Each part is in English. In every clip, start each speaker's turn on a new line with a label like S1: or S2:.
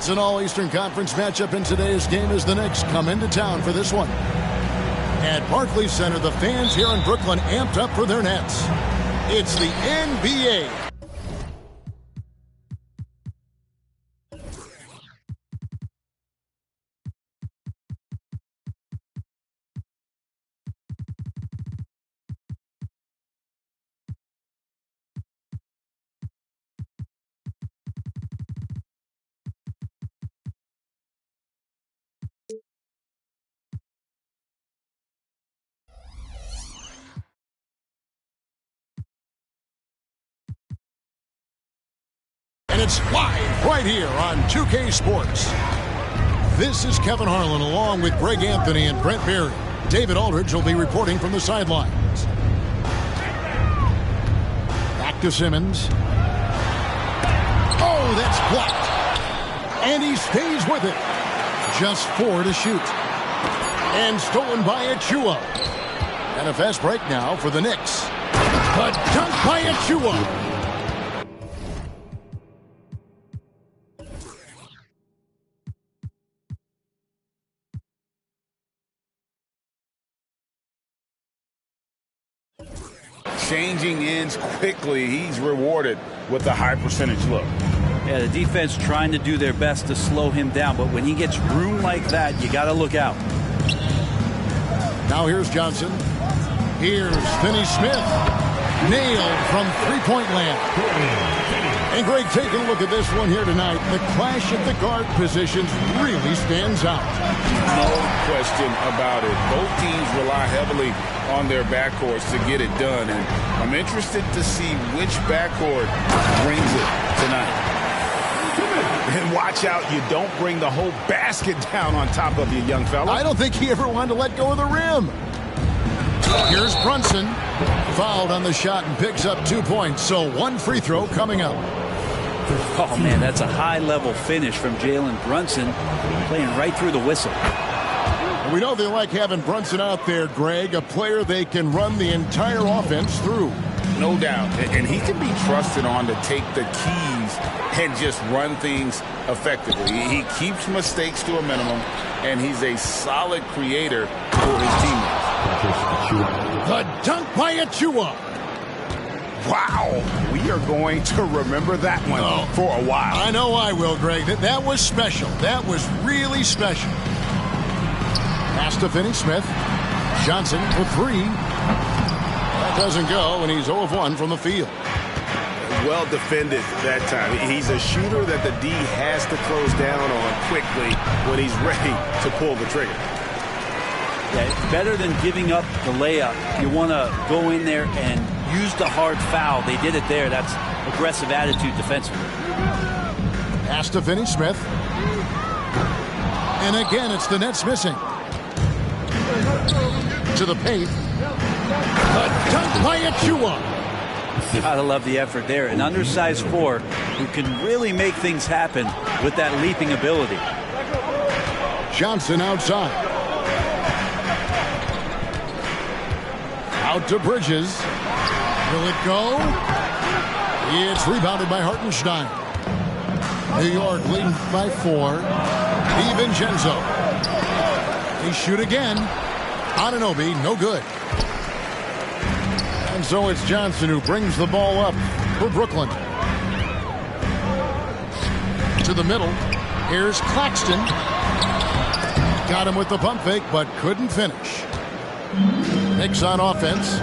S1: It's an all-Eastern Conference matchup in today's game as the Knicks come into town for this one. At Barclays Center, the fans here in Brooklyn amped up for their Nets. It's the NBA. And it's live right here on 2K Sports. This is Kevin Harlan along with Greg Anthony and Brent Berry. David Aldridge will be reporting from the sidelines. Back to Simmons. Oh, that's blocked. And he stays with it. Just 4 to shoot. And stolen by H.M.J.A. And a fast break now for the Knicks. A dunk by H.M.J.A.
S2: Changing ends quickly. He's rewarded with a high percentage look.
S3: Yeah, the defense trying to do their best to slow him down, but when he gets room like that, you got to look out.
S1: Now here's Johnson. Here's Finney Smith. Nailed from three-point land. And Greg, taking a look at this one here tonight, the clash at the guard positions really stands out.
S2: No question about it. Both teams rely heavily on their backcourts to get it done, and I'm interested to see which backcourt brings it tonight. And watch out, you don't bring the whole basket down on top of you, young fella.
S1: I don't think he ever wanted to let go of the rim. Here's Brunson. Fouled on the shot and picks up 2 points, so 1 free throw coming up.
S3: Oh, man, that's a high-level finish from Jalen Brunson, playing right through the whistle.
S1: We know they like having Brunson out there, Greg, a player they can run the entire offense through.
S2: No doubt, and he can be trusted on to take the keys and just run things effectively. He keeps mistakes to a minimum, and he's a solid creator for his teammates.
S1: The dunk by H.M.J.A.
S2: Wow, we are going to remember that one for a while.
S1: I know I will, Greg. That was special. That was really special. Pass to Finney Smith. Johnson for 3. That doesn't go, and he's 0 of 1 from the field.
S2: Well defended that time. He's a shooter that the D has to close down on quickly when he's ready to pull the trigger.
S3: Yeah, it's better than giving up the layup. You want to go in there and use the hard foul. They did it there. That's aggressive attitude defensively.
S1: Pass to Finney Smith. And again, it's the Nets missing. To the paint. A dunk by H.M.J.A.
S3: Gotta love the effort there. An undersized 4 who can really make things happen with that leaping ability.
S1: Johnson outside. Out to Bridges. Will it go? It's rebounded by Hartenstein. New York leading by 4. DiVincenzo. He shoot again. Anunoby, no good. And so it's Johnson who brings the ball up for Brooklyn. To the middle. Here's Claxton. Got him with the pump fake, but couldn't finish. Knicks on offense.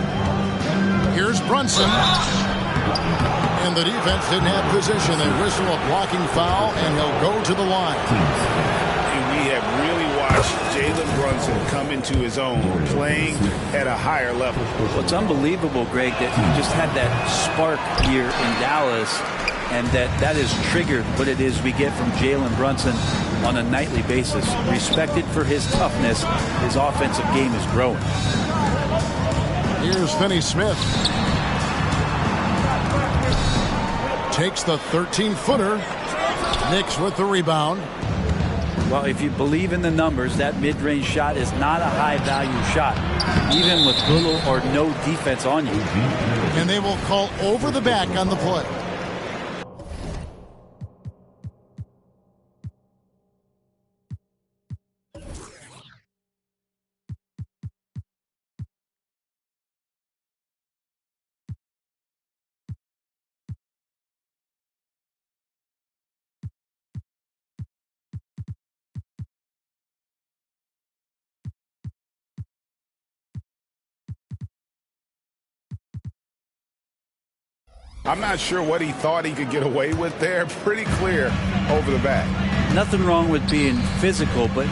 S1: Here's Brunson. And the defense didn't have position. They whistle a blocking foul, and he'll go to the line.
S2: And we have really watched Jalen Brunson come into his own, playing at a higher level.
S3: Well, it's unbelievable, Greg, that he just had that spark here in Dallas, and that is triggered what it is we get from Jalen Brunson on a nightly basis. Respected for his toughness, his offensive game is growing.
S1: Here's Finney Smith. Takes the 13-footer. Knicks with the rebound.
S3: Well, if you believe in the numbers, that mid-range shot is not a high-value shot, even with little or no defense on you.
S1: And they will call over the back on the play.
S2: I'm not sure what he thought he could get away with there. Pretty clear over the back.
S3: Nothing wrong with being physical, but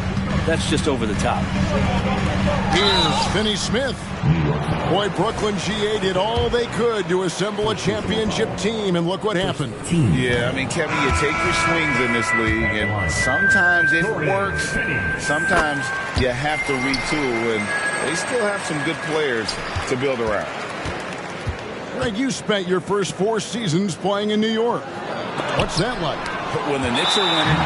S3: that's just over the top.
S1: Here's Finney Smith. Boy, Brooklyn GA did all they could to assemble a championship team, and look what happened.
S2: Yeah, I mean, Kevin, you take your swings in this league, and sometimes it works. Sometimes you have to retool, and they still have some good players to build around.
S1: Greg, you spent your first 4 seasons playing in New York. What's that like?
S2: When the Knicks are winning,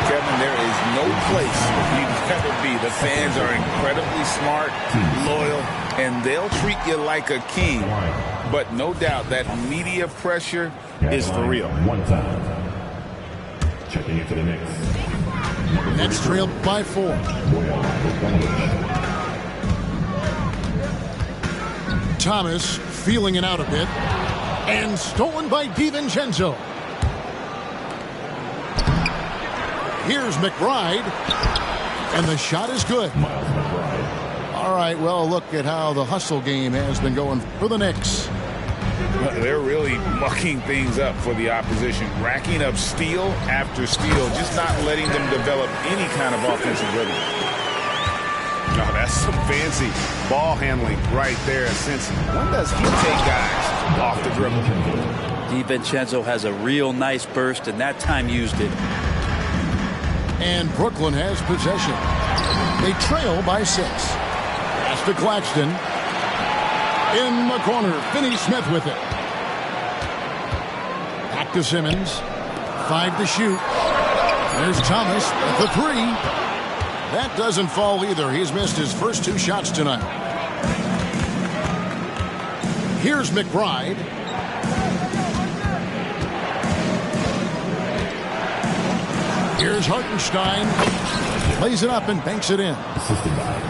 S2: Kevin, there is no place you'd rather be. The fans are incredibly smart, loyal, and they'll treat you like a king. But no doubt that media pressure is for real.
S4: One time. Checking into the Knicks.
S1: Nets trailed by 4. Thomas feeling it out a bit. And stolen by DiVincenzo. Here's McBride. And the shot is good. All right, well, look at how the hustle game has been going for the Knicks.
S2: They're really mucking things up for the opposition, racking up steal after steal, just not letting them develop any kind of offensive rhythm.
S5: No, that's some fancy ball handling right there. Since when does he take guys off the dribble?
S3: DiVincenzo has a real nice burst, and that time used it.
S1: And Brooklyn has possession. They trail by 6. Pass to Claxton. In the corner, Finney Smith with it. Back to Simmons. 5 to shoot. There's Thomas with the 3. That doesn't fall either. He's missed his first 2 shots tonight. Here's McBride. Here's Hartenstein. Plays it up and banks it in.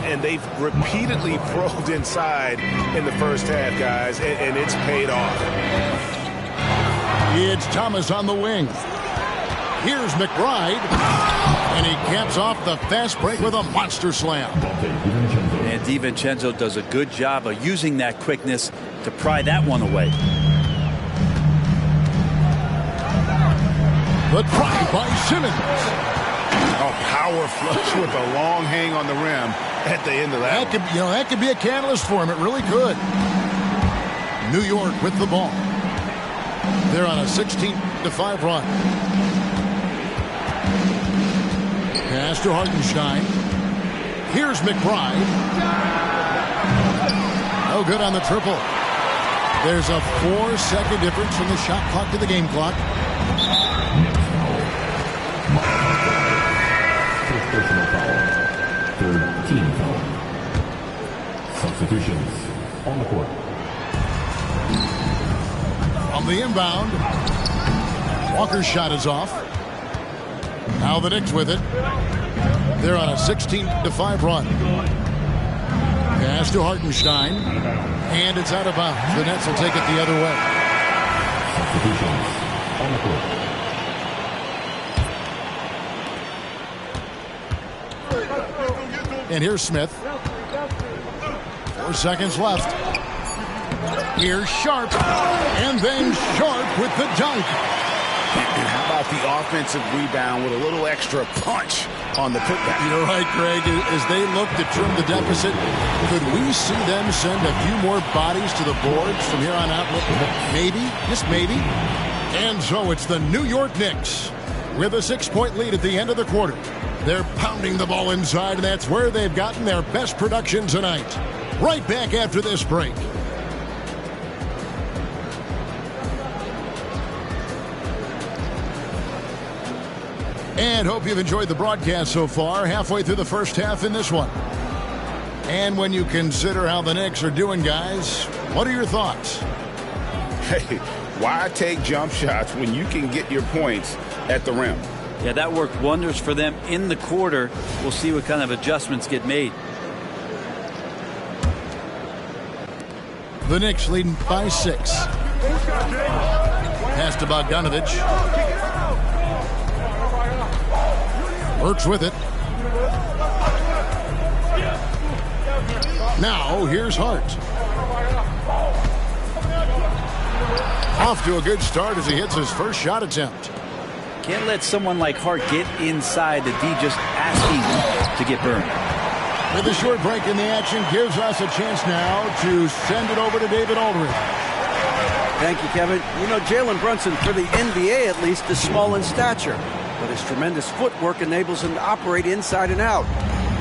S5: And they've repeatedly probed inside in the first half, guys, and it's paid off.
S1: It's Thomas on the wing. Here's McBride. And he caps off the fast break with a monster slam.
S3: And DiVincenzo does a good job of using that quickness to pry that one away.
S1: The try by Simmons.
S5: A power flush with a long hang on the rim at the end of that.
S1: That could be a catalyst for him. It really could. New York with the ball. They're on a 16-5 run. Pass to Hartenstein. Here's McBride. No good on the triple. There's a 4-second difference from the shot clock to the game clock.
S4: First personal foul. Third team foul. Substitutions on the court.
S1: On the inbound. Walker's shot is off. Now the Knicks with it. They're on a 16-5 run. Pass to Hartenstein. And it's out of bounds. The Nets will take it the other way.
S4: Substitutions on the court.
S1: And here's Smith. 4 seconds left. Here's Sharp. And then Sharp with the dunk.
S5: How about the offensive rebound with a little extra punch on the putback?
S1: You're right, Greg. As they look to trim the deficit, could we see them send a few more bodies to the boards from here on out? Maybe, just maybe. And so it's the New York Knicks with a 6-point lead at the end of the quarter. They're pounding the ball inside, and that's where they've gotten their best production tonight. Right back after this break. And hope you've enjoyed the broadcast so far. Halfway through the first half in this one. And when you consider how the Knicks are doing, guys, what are your thoughts?
S2: Hey, why take jump shots when you can get your points at the rim?
S3: Yeah, that worked wonders for them in the quarter. We'll see what kind of adjustments get made.
S1: The Knicks leading by 6. Pass to Bogdanovich. Works with it. Now here's Hart. Off to a good start as he hits his first shot attempt.
S3: Can't let someone like Hart get inside the D just asking to get burned.
S1: With a short break in the action gives us a chance now to send it over to David Aldridge.
S6: Thank you, Kevin. You know, Jalen Brunson, for the NBA at least, is small in stature, but his tremendous footwork enables him to operate inside and out.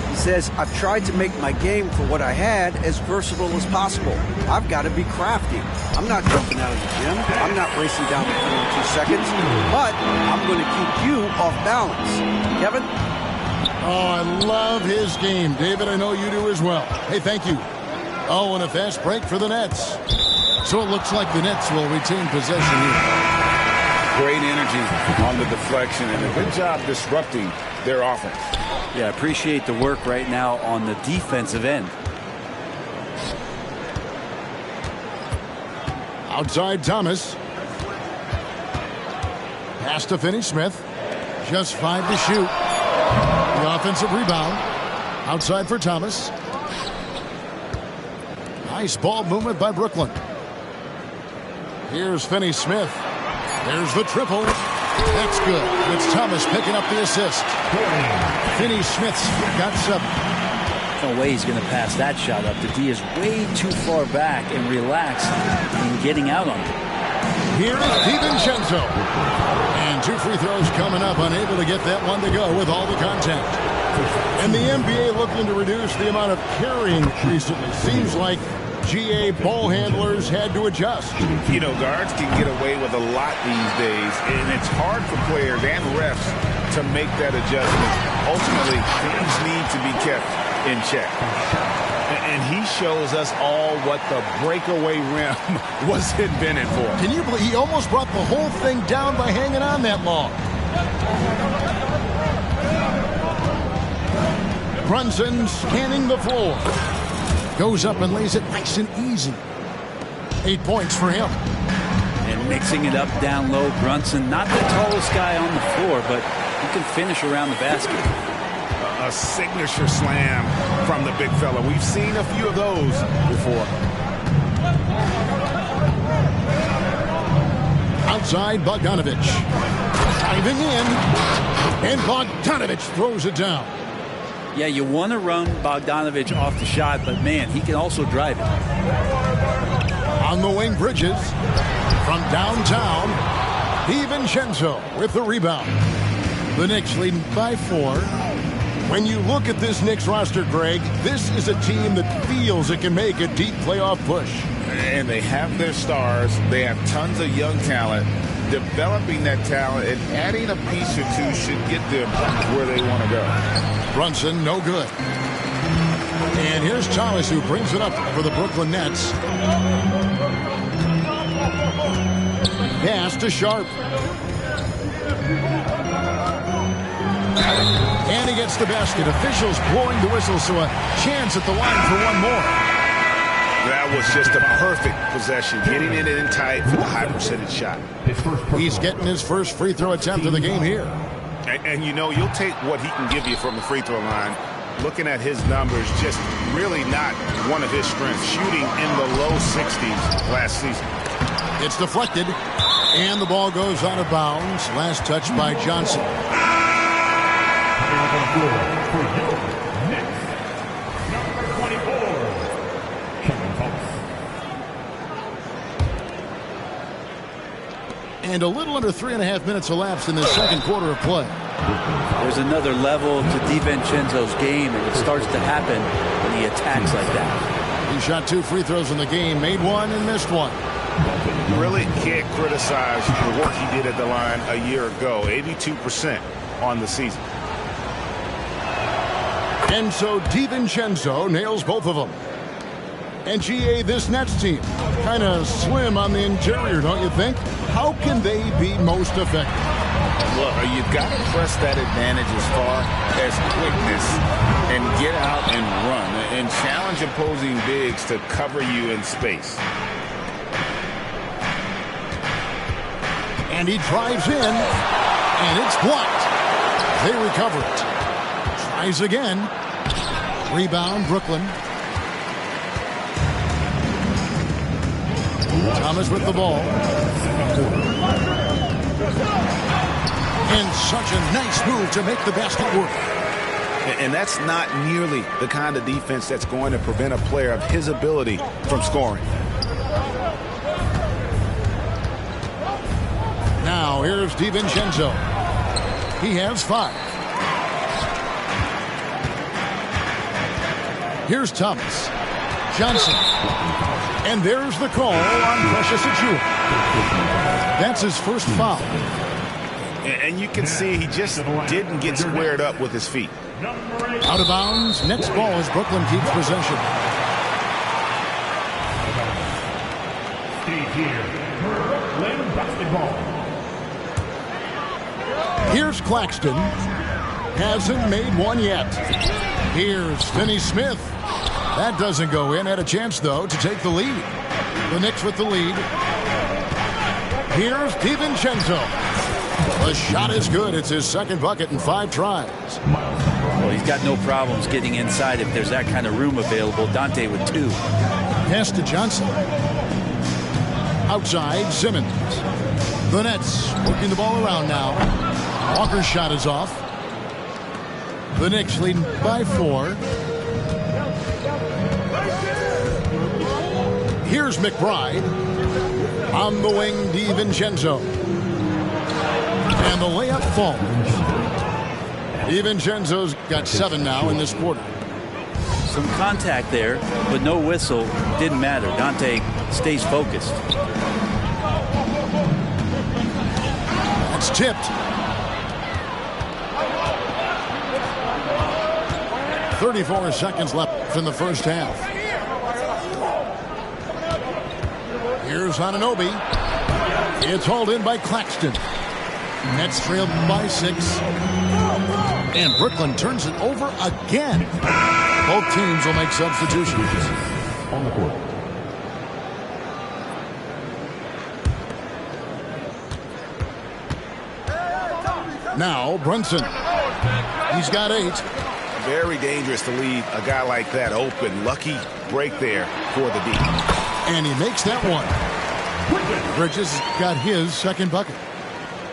S6: He says, I've tried to make my game for what I had as versatile as possible. I've got to be crafty. I'm not jumping out of the gym. I'm not racing down the field in 2 seconds, but I'm going to keep you off balance. Kevin?
S1: Oh, I love his game. David, I know you do as well. Hey, thank you. Oh, and a fast break for the Nets. So it looks like the Nets will retain possession here.
S2: Great energy on the deflection and a good job disrupting their offense.
S3: Yeah, appreciate the work right now on the defensive end.
S1: Outside Thomas. Pass to Finney-Smith. Just 5 to shoot. The offensive rebound. Outside for Thomas. Nice ball movement by Brooklyn. Here's Finney-Smith. There's the triple. That's good. It's Thomas picking up the assist. Finney-Smith's got 7.
S3: No way he's going to pass that shot up. The D is way too far back and relaxed in getting out on it.
S1: Here is DiVincenzo. And 2 free throws coming up, unable to get that one to go with all the contact. And the NBA looking to reduce the amount of carrying recently. Seems like GA ball handlers had to adjust.
S2: You know, guards can get away with a lot these days, and it's hard for players and refs to make that adjustment. Ultimately, things need to be kept in check. And he shows us all what the breakaway rim was invented for.
S1: Can you believe he almost brought the whole thing down by hanging on that long? Brunson scanning the floor. Goes up and lays it nice and easy. 8 points for him.
S3: And mixing it up down low, Brunson, not the tallest guy on the floor, but he can finish around the basket.
S5: A signature slam from the big fella. We've seen a few of those before.
S1: Outside Bogdanovich. Diving in. And Bogdanovich throws it down.
S3: Yeah, you want to run Bogdanovich off the shot, but man, he can also drive it.
S1: On the wing, Bridges. From downtown, DiVincenzo with the rebound. The Knicks leading by 4. When you look at this Knicks roster, Greg, this is a team that feels it can make a deep playoff push.
S2: And they have their stars. They have tons of young talent. Developing that talent and adding a piece or two should get them where they want to go.
S1: Brunson, no good. And here's Thomas, who brings it up for the Brooklyn Nets. Pass to Sharp. And he gets the basket. Officials blowing the whistle, so a chance at the line for one more.
S5: That was just a perfect possession, getting it in tight for the high percentage shot.
S1: He's getting his first free throw attempt of the game here.
S5: And you know, you'll take what he can give you from the free throw line. Looking at his numbers, just really not one of his strengths. Shooting in the low 60s last season.
S1: It's deflected, and the ball goes out of bounds. Last touch by Johnson. And a little under 3.5 minutes elapsed in the second quarter of play.
S3: There's another level to DiVincenzo's game, and it starts to happen when he attacks like that.
S1: He shot 2 free throws in the game, made 1 and missed 1.
S5: You really can't criticize the work he did at the line a year ago. 82% on the season.
S1: And so DiVincenzo nails both of them. And GA, this Nets team, kind of slim on the interior, don't you think? How can they be most effective?
S2: Look, you've got to press that advantage as far as quickness and get out and run and challenge opposing bigs to cover you in space.
S1: And he drives in, and it's blocked. They recover it. Tries again. Rebound, Brooklyn. Thomas with the ball. And such a nice move to make the basket work.
S5: And that's not nearly the kind of defense that's going to prevent a player of his ability from scoring.
S1: Now here's DiVincenzo. He has 5. Here's Thomas. Johnson. And there's the call on Precious Achiuwa. That's his first foul.
S5: And you can see he just didn't get squared up with his feet.
S1: Out of bounds. Next ball as Brooklyn keeps possession.
S4: Stay here. Brooklyn basketball.
S1: Here's Claxton. Hasn't made one yet. Here's Finney Smith. That doesn't go in. Had a chance, though, to take the lead. The Knicks with the lead. Here's DiVincenzo. The shot is good. It's his second bucket in 5 tries.
S3: Well, he's got no problems getting inside if there's that kind of room available. Dante with 2.
S1: Pass to Johnson. Outside, Simmons. The Nets working the ball around now. Walker's shot is off. The Knicks leading by 4. Here's McBride. On the wing, DiVincenzo. And the layup falls. DiVincenzo's got 7 now in this quarter.
S3: Some contact there, but no whistle. Didn't matter. Dante stays focused.
S1: That's tipped. 34 seconds left in the first half. Here's Anunoby. It's hauled in by Claxton. Nets trailed by 6. And Brooklyn turns it over again. Both teams will make substitutions.
S4: On the court.
S1: Now Brunson. He's got 8.
S5: Very dangerous to leave a guy like that open. Lucky break there for the D.
S1: And he makes that one. Bridges got his second bucket.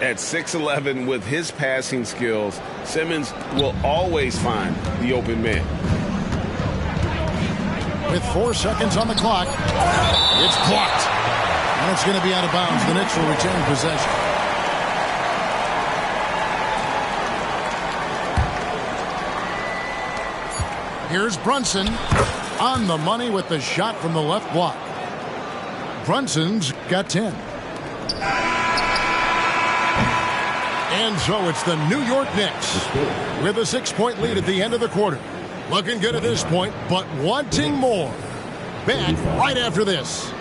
S2: At 6'11", with his passing skills, Simmons will always find the open man.
S1: With 4 seconds on the clock, it's blocked. And it's going to be out of bounds. The Knicks will retain possession. Here's Brunson on the money with the shot from the left block. Brunson's got 10. And so it's the New York Knicks with a 6-point lead at the end of the quarter. Looking good at this point, but wanting more. Back right after this.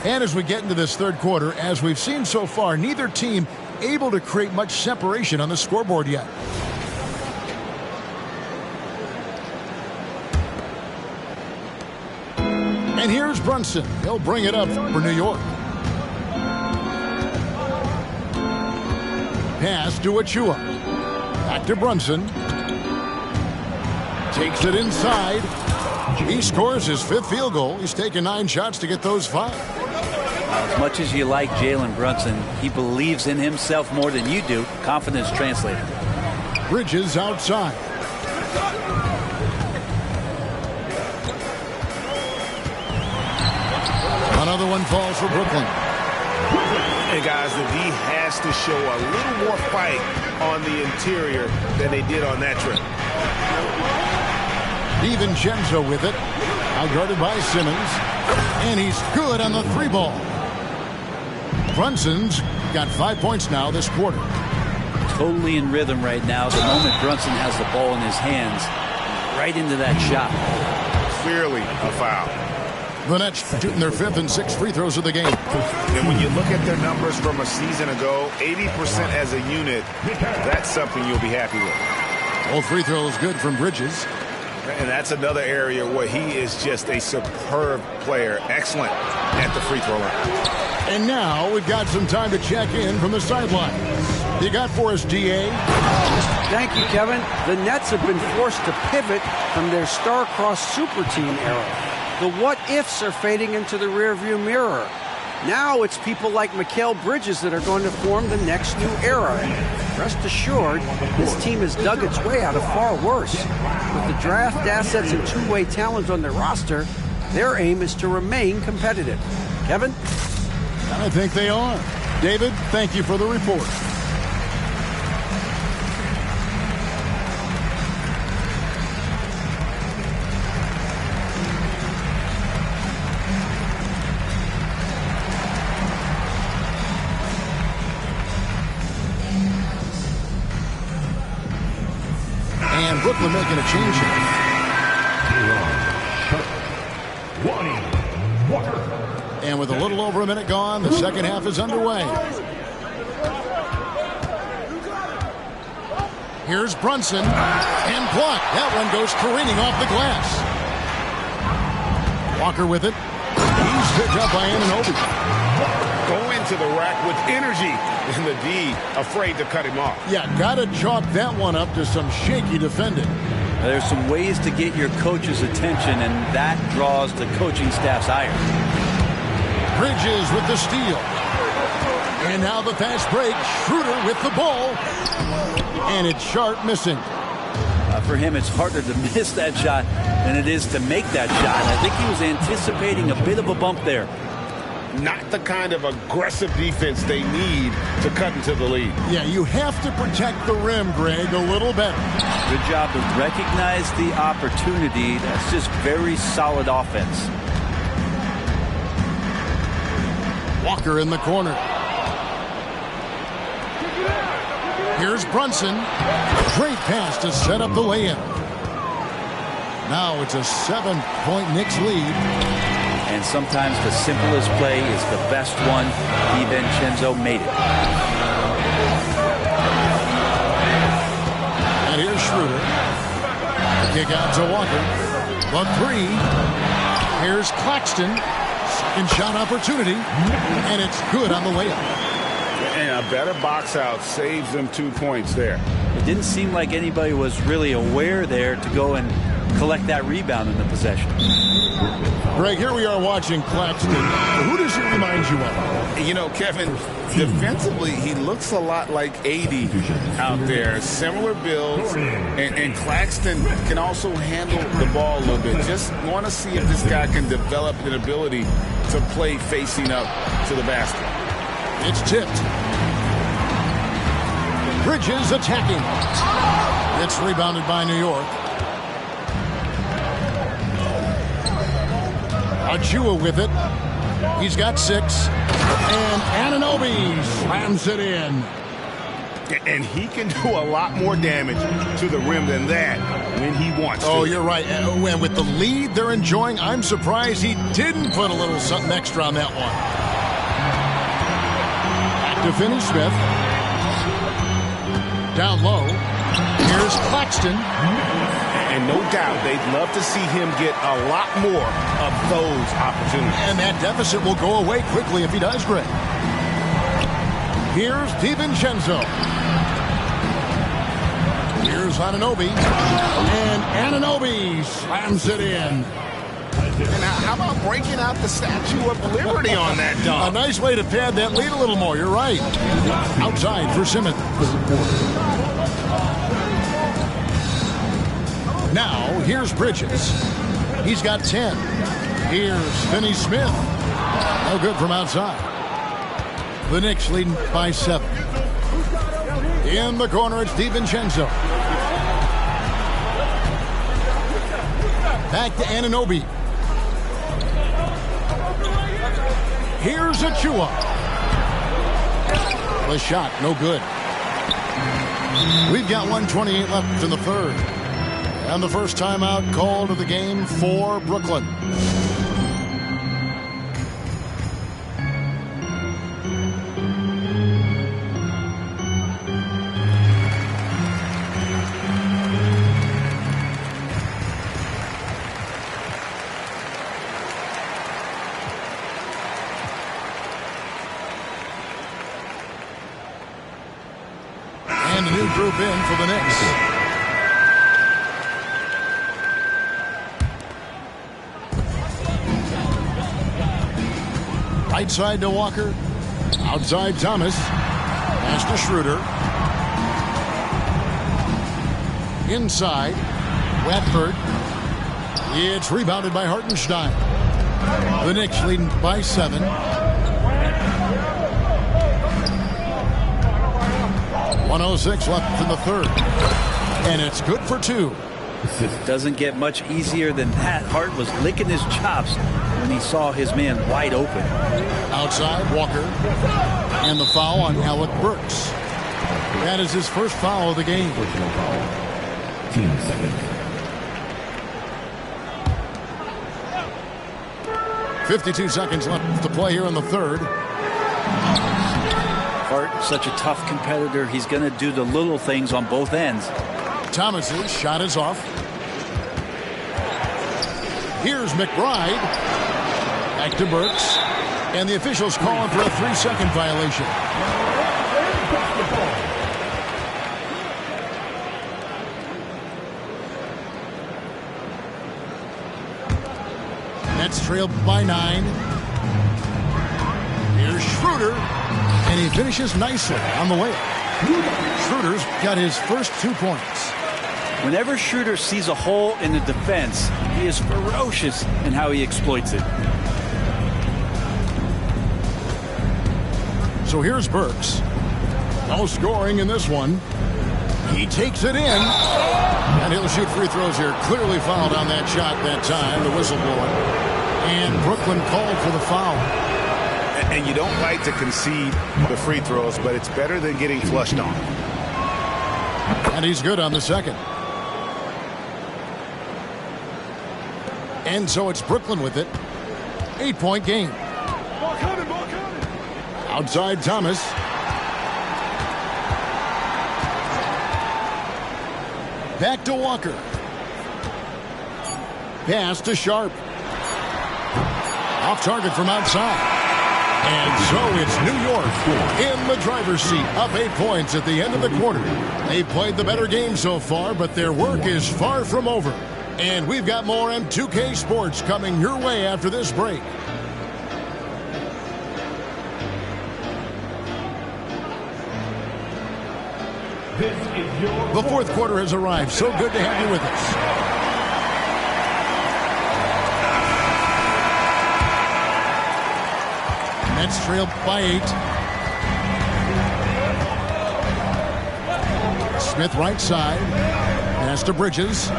S1: And as we get into this third quarter, as we've seen so far, neither team able to create much separation on the scoreboard yet. And here's Brunson. He'll bring it up for New York. Pass to Achiuwa. Back to Brunson. Takes it inside. He scores his 5th field goal. He's taken 9 shots to get those 5.
S3: As much as you like Jalen Brunson, he believes in himself more than you do. Confidence translated.
S1: Bridges outside. Another one falls for Brooklyn.
S5: And guys, the D has to show a little more fight on the interior than they did on that trip.
S1: DiVincenzo with it. Outguarded by Simmons. And he's good on the 3-ball. Brunson's got 5 points now this quarter.
S3: Totally in rhythm right now. The moment Brunson has the ball in his hands, right into that shot.
S5: Clearly a foul.
S1: The Nets shooting their 5th and 6th free throws of the game.
S5: And when you look at their numbers from a season ago, 80% as a unit, that's something you'll be happy with.
S1: Both free throws good from Bridges.
S5: And that's another area where he is just a superb player. Excellent at the free throw line.
S1: And now we've got some time to check in from the sideline. You got for us, H.M.J.A?
S6: Thank you, Kevin. The Nets have been forced to pivot from their star-crossed super team era. The what-ifs are fading into the rearview mirror. Now it's people like Mikal Bridges that are going to form the next new era. Rest assured, this team has dug its way out of far worse. With the draft assets and two-way talent on their roster, their aim is to remain competitive. Kevin?
S1: I think they are. David, thank you for the report. And Brooklyn making a change here. And with a little over a minute gone, the second half is underway. Here's Brunson. And blocked. That one goes careening off the glass. Walker with it. He's picked up by Anunoby.
S5: Go into the rack with energy. And the D afraid to cut him off.
S1: Yeah, got to chalk that one up to some shaky defending.
S3: There's some ways to get your coach's attention, and that draws the coaching staff's ire.
S1: Bridges with the steal. And now the fast break. Schroeder with the ball. And it's Sharp missing.
S3: For him, it's harder to miss that shot than it is to make that shot. I think he was anticipating a bit of a bump there.
S5: Not the kind of aggressive defense they need to cut into the lead.
S1: Yeah, you have to protect the rim, Greg, a little better.
S3: Good job to recognize the opportunity. That's just very solid offense.
S1: Walker in the corner. Here's Brunson. Great pass to set up the layup. Now it's a 7-point Knicks lead.
S3: And sometimes the simplest play is the best one. DiVincenzo made it.
S1: And here's Schroeder. Kick out to Walker. The 3. Here's Claxton. Second shot opportunity. And it's good on the layup.
S5: And a better box out saves them 2 points there.
S3: It didn't seem like anybody was really aware there to go and collect that rebound in the possession.
S1: Greg, here we are watching Claxton. Who does he remind you of?
S5: You know, Kevin, defensively, he looks a lot like AD out there. Similar builds, and Claxton can also handle the ball a little bit. Just want to see if this guy can develop an ability to play facing up to the basket.
S1: It's tipped. Bridges attacking. It's rebounded by New York. H.M.J.A with it. He's got 6. And Anunoby slams it in.
S5: And he can do a lot more damage to the rim than that when he wants to.
S1: Oh, you're right. And with the lead they're enjoying, I'm surprised he didn't put a little something extra on that one. Back to Finney-Smith. Down low. Here's Claxton.
S5: And no doubt they'd love to see him get a lot more of those opportunities.
S1: And that deficit will go away quickly if he does, Greg. Here's DiVincenzo. Here's Anunoby. And Anunoby slams it in.
S5: And how about breaking out the Statue of Liberty on that dunk?
S1: A nice way to pad that lead a little more. You're right. Outside for Simmons. Now, here's Bridges. He's got 10. Here's Finney-Smith. No good from outside. The Knicks leading by 7. In the corner, it's DiVincenzo. Back to Anunoby. Here's H.M.J.A. The shot, no good. We've got 1:28 left in the third. And the first timeout called of the game for Brooklyn. And a new group in for the Knicks. Right side to Walker. Outside Thomas. Pass to Schroeder. Inside. Watford. It's rebounded by Hartenstein. The Knicks leading by 7. .106 left in the third. And it's good for 2.
S3: Doesn't get much easier than that. Hart was licking his chops when he saw his man wide open.
S1: Outside, Walker. And the foul on Alec Burks. That is his first foul of the game.
S4: Team second.
S1: 52 seconds left to play here in the third.
S3: Hart, such a tough competitor. He's going to do the little things on both ends.
S1: Thomas's shot is off. Here's McBride. Back to Burks. And the officials calling for a 3-second violation. Nets trailed by 9. Here's Schroeder. And he finishes nicely on the way. Schroeder's got his first 2 points.
S3: Whenever Schroeder sees a hole in the defense, he is ferocious in how he exploits it.
S1: So here's Burks. No scoring in this one. He takes it in. And he'll shoot free throws here. Clearly fouled on that shot that time, the whistle blowing. And Brooklyn called for the foul.
S5: And you don't like to concede the free throws, but it's better than getting flushed on.
S1: And he's good on the second. And so it's Brooklyn with it. 8-point game. Outside Thomas. Back to Walker. Pass to Sharp. Off target from outside. And so it's New York in the driver's seat, up 8 points at the end of the quarter. They played the better game so far, but their work is far from over. And we've got more M2K Sports coming your way after this break. The fourth quarter has arrived. So good to have you with us. Nets trailed by 8. Smith right side. Pass to Bridges.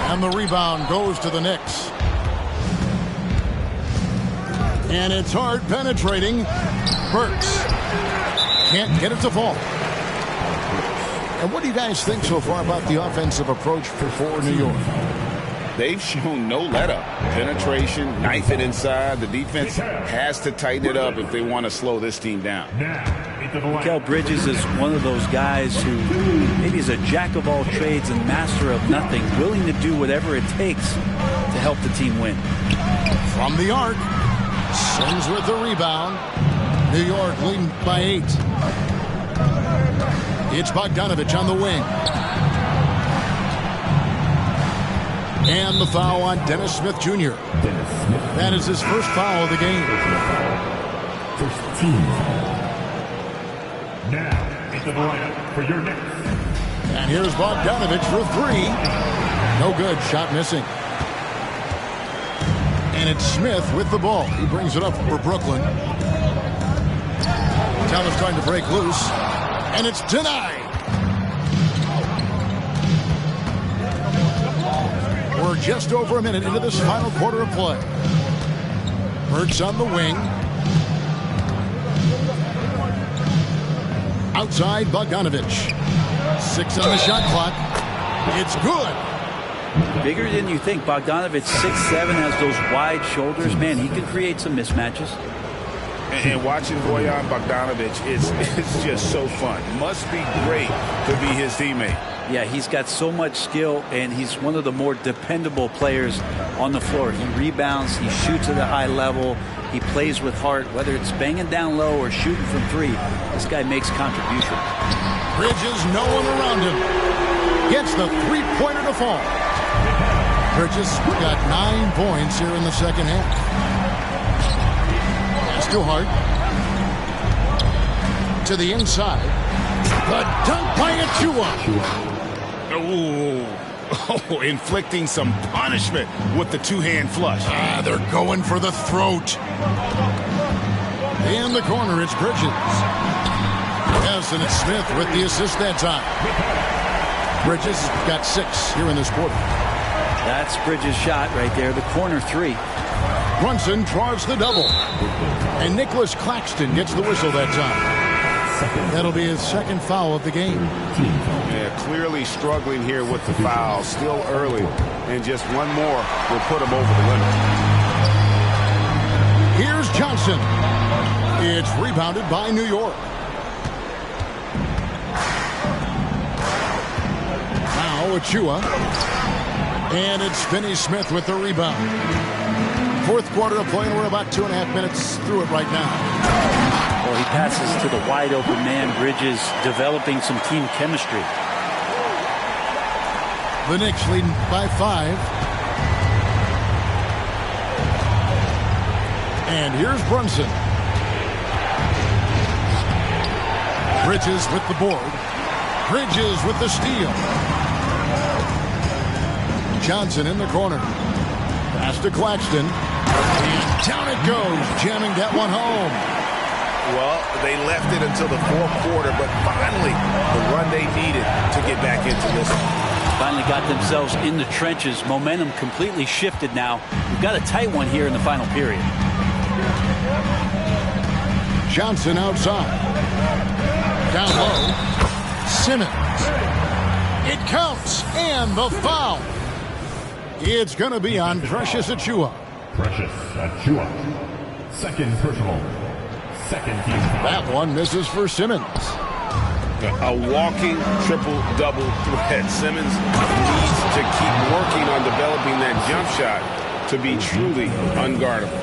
S1: And the rebound goes to the Knicks. And it's hard penetrating. Burks can't get it to fall. And what do you guys think so far about the offensive approach for New York?
S5: They've shown no let-up. Penetration, knife it inside. The defense has to tighten it up if they want to slow this team down.
S3: Mikal Bridges is one of those guys who maybe is a jack of all trades and master of nothing, willing to do whatever it takes to help the team win.
S1: From the arc, Sims with the rebound. New York leading by 8. It's Bogdanovich on the wing. And the foul on Dennis Smith Jr. That is his first foul of the game.
S4: First team. Now into the lineup for your next.
S1: And here's Bogdanovich for 3. No good. Shot missing. And it's Smith with the ball. He brings it up for Brooklyn. Thomas trying to break loose. And it's denied. Work just over a minute into this final quarter of play. Burks on the wing. Outside Bogdanovich. 6 on the shot clock. It's good.
S3: Bigger than you think. Bogdanovich, 6'7", has those wide shoulders. Man, he can create some mismatches.
S2: And watching Bojan Bogdanovich, it's just so fun. Must be great to be his teammate.
S3: Yeah, he's got so much skill, and he's one of the more dependable players on the floor. He rebounds, he shoots at a high level, he plays with heart, whether it's banging down low or shooting from three. This guy makes contributions.
S1: Bridges, no one around him. Gets the three-pointer to fall. Bridges got 9 points here in the second half. That's too hard. To the inside. The dunk by H.M.J.A.
S2: Oh, inflicting some punishment with the two-hand flush.
S1: They're going for the throat. In the corner, it's Bridges. Yes, and it's Smith with the assist that time. Bridges got 6 here in this quarter.
S3: That's Bridges' shot right there, the corner 3.
S1: Brunson draws the double. And Nicholas Claxton gets the whistle that time. That'll be his second foul of the game.
S2: Yeah, clearly struggling here with the foul. Still early. And just one more will put him over the limit.
S1: Here's Johnson. It's rebounded by New York. Now H.M.J.A. And it's Finney Smith with the rebound. Fourth quarter of play, and we're about 2.5 minutes through it right now.
S3: Well, he passes to the wide open man. Bridges developing some team chemistry.
S1: The Knicks leading by 5. And here's Brunson. Bridges with the board. Bridges with the steal. Johnson in the corner. Pass to Claxton. And down it goes, jamming that one home.
S2: Well, they left it until the fourth quarter, but finally the run they needed to get back into this one.
S3: Finally got themselves in the trenches. Momentum completely shifted now. We've got a tight one here in the final period.
S1: Johnson outside. Down low. Simmons. It counts, and the foul. It's going to be on Precious Achiuwa.
S4: Precious Achiuwa. Second personal. Second team foul.
S1: That one misses for Simmons.
S2: A walking triple-double threat. Simmons needs to keep working on developing that jump shot to be truly unguardable.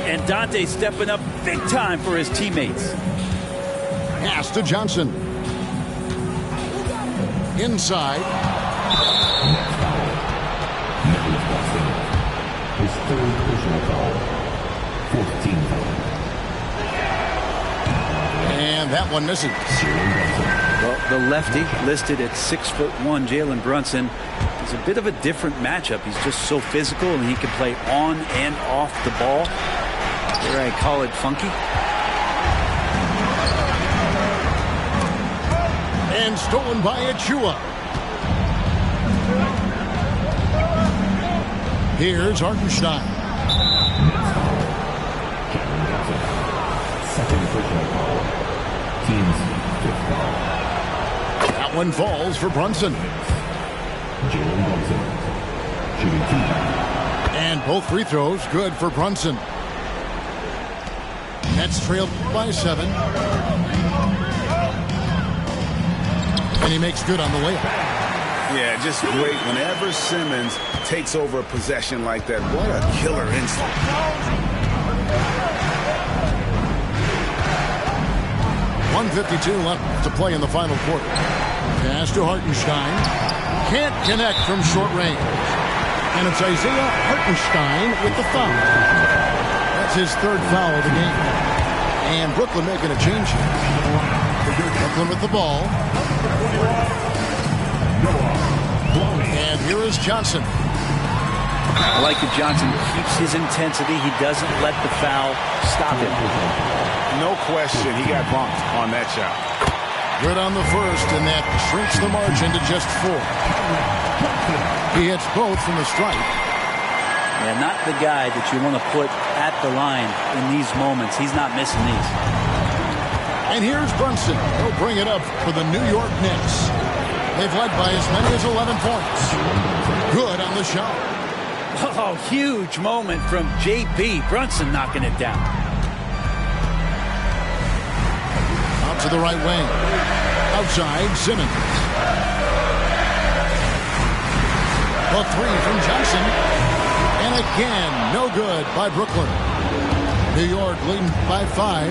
S3: And Dante stepping up big time for his teammates.
S1: Pass to Johnson. Inside.
S4: His third personal foul. 14th foul.
S1: And that one misses.
S3: Well, the lefty listed at 6'1", Jalen Brunson. It's a bit of a different matchup. He's just so physical, and he can play on and off the ball. Dare I call it funky?
S1: And stolen by H.M.J.A. Here's Hartenstein.
S4: Second personal foul. Team's fifth foul.
S1: That one falls for Brunson.
S4: Jalen Brunson. Shooting 2.
S1: And both free throws good for Brunson. Nets trailed by 7. And he makes good on the layup.
S2: Yeah, just great. Whenever Simmons takes over a possession like that, what a killer instinct.
S1: 1:52 left to play in the final quarter. Pass to Hartenstein. Can't connect from short range. And it's Isaiah Hartenstein with the foul. That's his third foul of the game. And Brooklyn making a change here. Brooklyn with the ball. And here is Johnson.
S3: I like that Johnson keeps his intensity. He doesn't let the foul stop him.
S2: No question, he got bumped on that shot.
S1: Good on the first, and that shrinks the margin to just 4. He hits both from the strike.
S3: Yeah, not the guy that you want to put at the line in these moments. He's not missing these.
S1: And here's Brunson. He'll bring it up for the New York Knicks. They've led by as many as 11 points. Good on the shot.
S3: Oh, huge moment from J.P. Brunson knocking it down.
S1: Out to the right wing. Outside, Simmons. The three from Johnson. And again, no good by Brooklyn. New York leading by 5.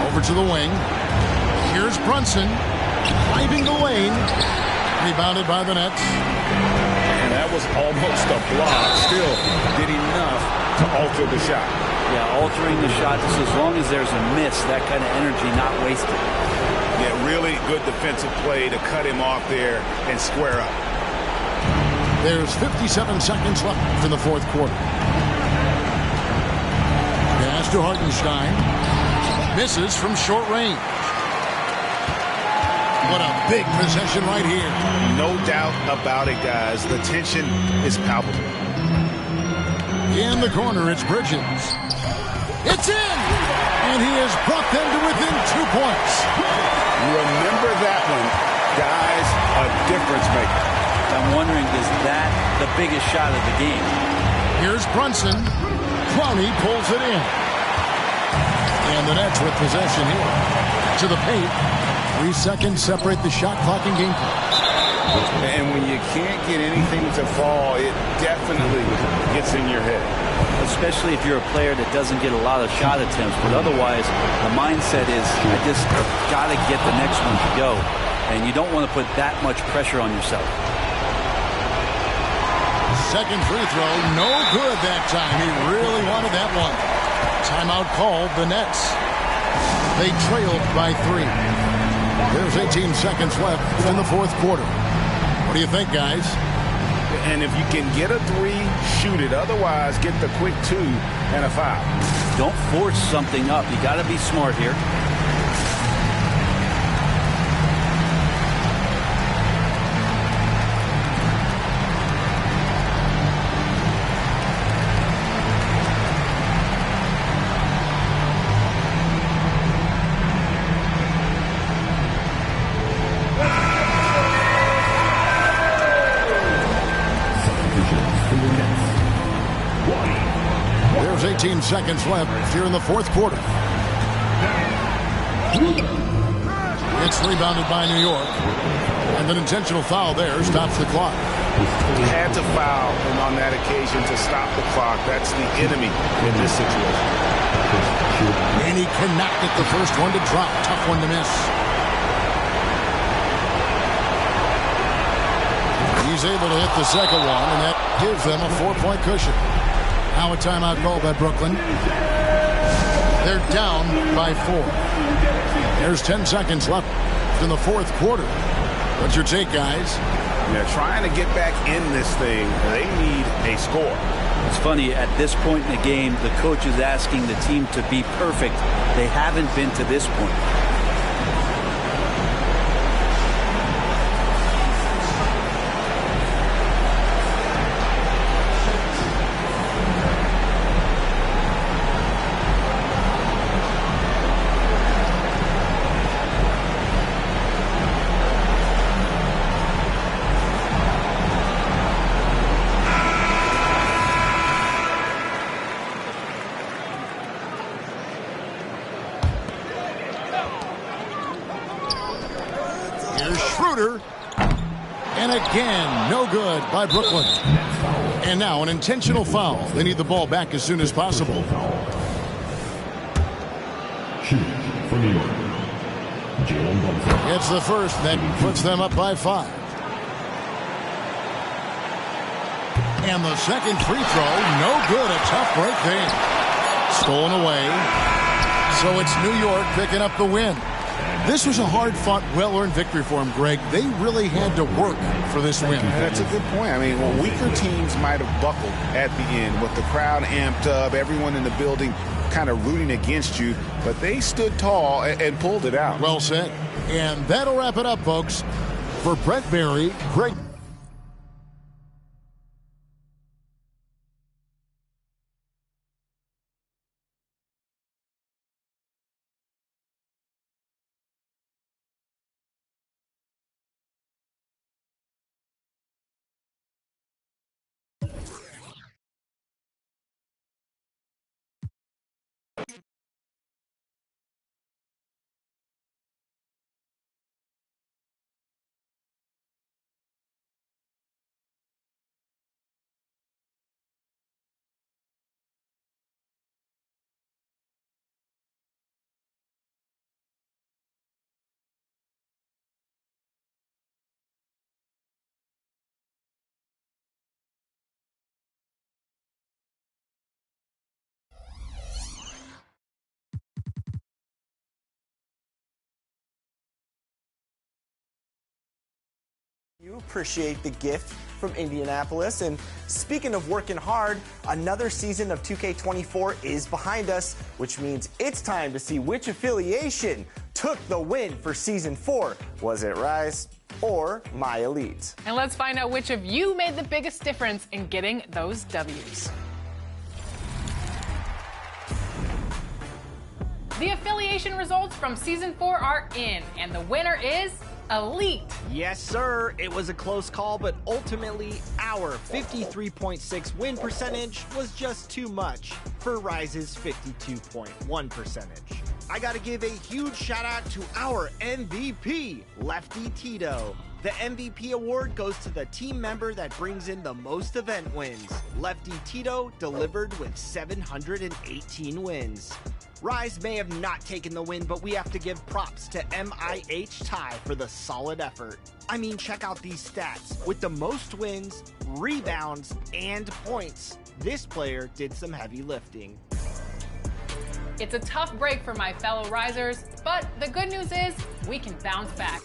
S1: Over to the wing. Here's Brunson. Driving the lane. Rebounded by the Nets.
S2: And that was almost a block. Still did enough to alter the shot.
S3: Yeah, altering the shot just as long as there's a miss, that kind of energy not wasted.
S2: Yeah, really good defensive play to cut him off there and square up.
S1: There's 57 seconds left in the fourth quarter. Pass to Hartenstein. Misses from short range. What a big possession right here.
S2: No doubt about it, guys. The tension is palpable.
S1: In the corner, it's Bridges. It's in! And he has brought them to within 2 points.
S2: Remember that one. Guys, a difference maker.
S3: I'm wondering, is that the biggest shot of the game?
S1: Here's Brunson. Clowney pulls it in. And the Nets with possession here. To the paint. 3 seconds separate the shot clock and game clock.
S2: And when you can't get anything to fall, it definitely gets in your head.
S3: Especially if you're a player that doesn't get a lot of shot attempts. But otherwise, the mindset is, I just got to get the next one to go. And you don't want to put that much pressure on yourself.
S1: Second free throw, no good that time. He really wanted that one. Timeout called, the Nets. They trailed by 3. There's 18 seconds left in the fourth quarter. What do you think, guys?
S2: And if you can get a 3, shoot it. Otherwise, get the quick 2 and a foul.
S3: Don't force something up. You got to be smart here.
S1: There's 18 seconds left here in the fourth quarter. It's rebounded by New York. And an intentional foul there stops the clock.
S2: He had to foul him on that occasion to stop the clock. That's the enemy in this situation.
S1: And he cannot get the first one to drop. Tough one to miss. He's able to hit the second one, and that gives them a 4-point cushion. Now a timeout called by Brooklyn. They're down by 4. There's 10 seconds left in the fourth quarter. What's your take, guys?
S2: Yeah, trying to get back in this thing, they need a score.
S3: It's funny, at this point in the game, the coach is asking the team to be perfect. They haven't been to this point.
S1: And again, no good by Brooklyn. And now an intentional foul. They need the ball back as soon as possible.
S4: For New York, Jalen Brunson.
S1: It's the first that puts them up by 5. And the second free throw, no good. A tough break there. Stolen away. So it's New York picking up the win. This was a hard-fought, well-earned victory for them, Greg. They really had to work for this win.
S2: That's a good point. I mean, weaker teams might have buckled at the end with the crowd amped up, everyone in the building
S5: kind of rooting against you, but they stood tall and pulled it out.
S1: Well said. And that'll wrap it up, folks. For Brent Barry, Greg.
S7: You appreciate the gift from Indianapolis. And speaking of working hard, another season of 2K24 is behind us, which means it's time to see which affiliation took the win for Season 4. Was it Rise or My Elite?
S8: And let's find out which of you made the biggest difference in getting those W's. The affiliation results from Season 4 are in, and the winner is Elite.
S9: Yes, sir. It was a close call, but ultimately, our 53.6 win percentage was just too much for Rise's 52.1 percentage. I gotta give a huge shout out to our MVP, Lefty Tito. The MVP award goes to the team member that brings in the most event wins. Lefty Tito delivered with 718 wins. Rise may have not taken the win, but we have to give props to MIH.A for the solid effort. I mean, check out these stats. With the most wins, rebounds, and points, this player did some heavy lifting.
S8: It's a tough break for my fellow Risers, but the good news is we can bounce back.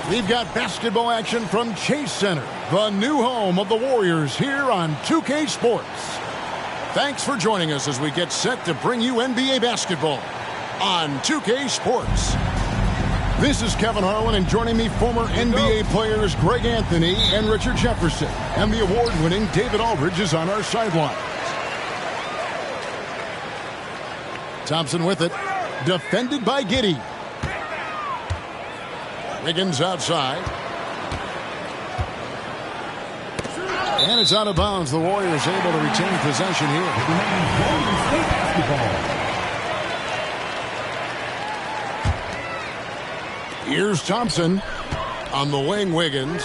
S1: We've got basketball action from Chase Center, the new home of the Warriors, here on 2K Sports. Thanks for joining us as we get set to bring you NBA basketball on 2K Sports. This is Kevin Harlan, and joining me, former NBA players Greg Anthony and Richard Jefferson. And the award-winning David Aldridge is on our sideline. Thompson with it. Defended by Giddey. Wiggins outside. And it's out of bounds. The Warriors able to retain possession here. Here's Thompson on the wing. Wiggins.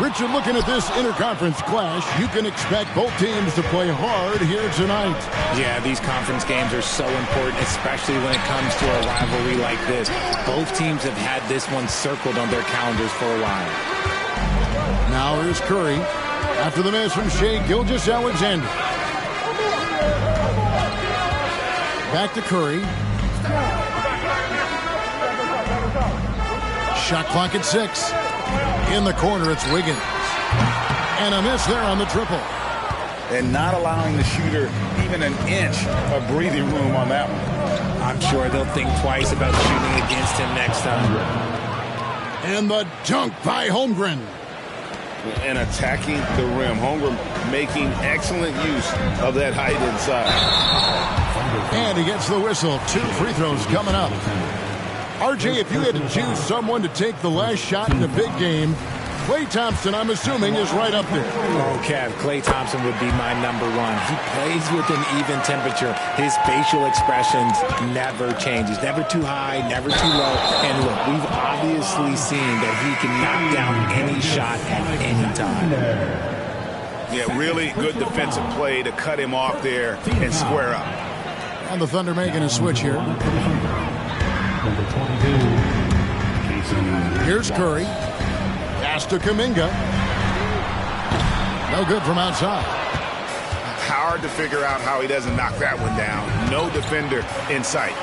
S1: Richard, looking at this interconference clash, you can expect both teams to play hard here tonight.
S10: Yeah, these conference games are so important, especially when it comes to a rivalry like this. Both teams have had this one circled on their calendars for a while.
S1: Now here's Curry. After the miss from Shea Gilgeous-Alexander. Back to Curry. Shot clock at 6. In the corner, it's Wiggins. And a miss there on the triple.
S2: And not allowing the shooter even an inch of breathing room on that one.
S10: I'm sure they'll think twice about shooting against him next time.
S1: And the dunk by Holmgren.
S2: And attacking the rim. Holmgren making excellent use of that height inside.
S1: And he gets the whistle. 2 free throws coming up. RJ, if you had to choose someone to take the last shot in a big game, Klay Thompson, I'm assuming, is right up there.
S10: Oh, Kev, Klay Thompson would be my number one. He plays with an even temperature. His facial expressions never changes. Never too high, never too low. And look, we've obviously seen that he can knock down any shot at any time.
S2: Yeah, really good defensive play to cut him off there and square up.
S1: And the Thunder making a switch here.
S4: Number 22.
S1: Here's Curry. Pass to Kuminga. No good from outside.
S2: Hard to figure out how he doesn't knock that one down. No defender in sight.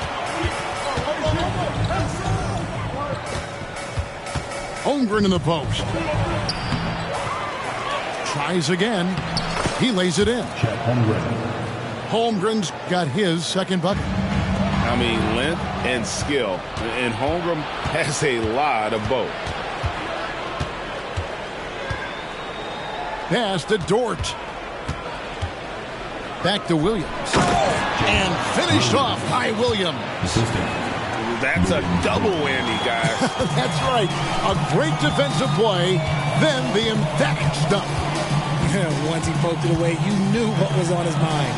S1: Holmgren in the post. Tries again. He lays it in. Holmgren's got his second bucket.
S2: I mean, length and skill. And Holmgren has a lot of both.
S1: Pass to Dort. Back to Williams. And finished off by Williams.
S2: That's a double whammy, guys.
S1: That's right. A great defensive play, then the emphatic stuff.
S10: Once he poked it away, you knew what was on his mind.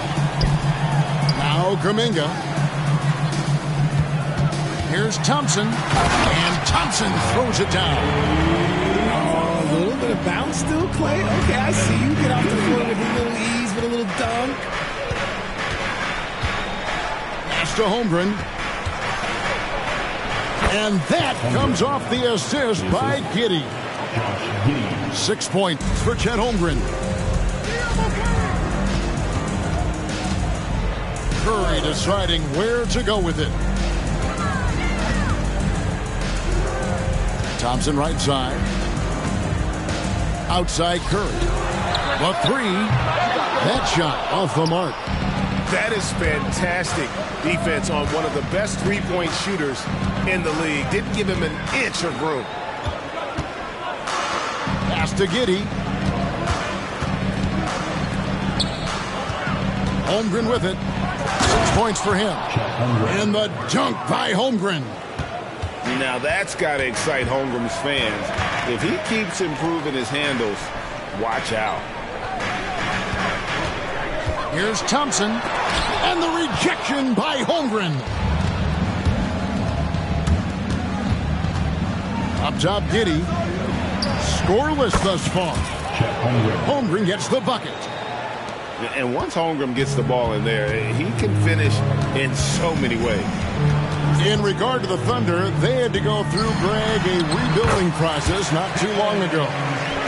S1: Now Kuminga. Here's Thompson. And Thompson throws it down.
S10: Oh, a little bit of bounce still, Klay. Okay, I see you get off the floor with a little ease, with a little dunk.
S1: Pass to Holmgren. And that comes off the assist by Giddey. 6 points for Chet Holmgren. Curry deciding where to go with it. Thompson right side. Outside Curry. The 3. That shot off the mark.
S2: That is fantastic defense on one of the best three-point shooters in the league. Didn't give him an inch of room.
S1: Pass to Giddey. Holmgren with it. 6 points for him. And the dunk by Holmgren.
S2: Now that's got to excite Holmgren's fans. If he keeps improving his handles, watch out.
S1: Here's Thompson. And the rejection by Holmgren. Up top, Giddey. Scoreless thus far. Holmgren gets the bucket.
S2: And once Holmgren gets the ball in there, he can finish in so many ways.
S1: In regard to the Thunder, they had to go through, Greg, a rebuilding process not too long ago.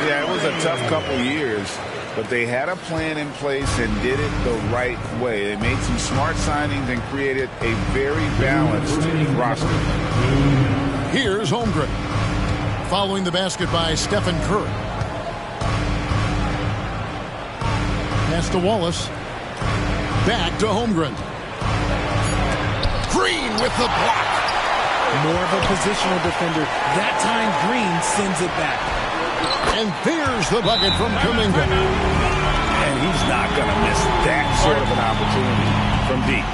S2: Yeah, it was a tough couple years, but they had a plan in place and did it the right way. They made some smart signings and created a very balanced roster.
S1: Here's Holmgren. Following the basket by Stephen Curry. Pass to Wallace. Back to Holmgren. Green with the block.
S10: More of a positional defender. That time Green sends it back.
S1: And there's the bucket from Kuminga.
S2: And he's not going to miss that sort of an opportunity from deep.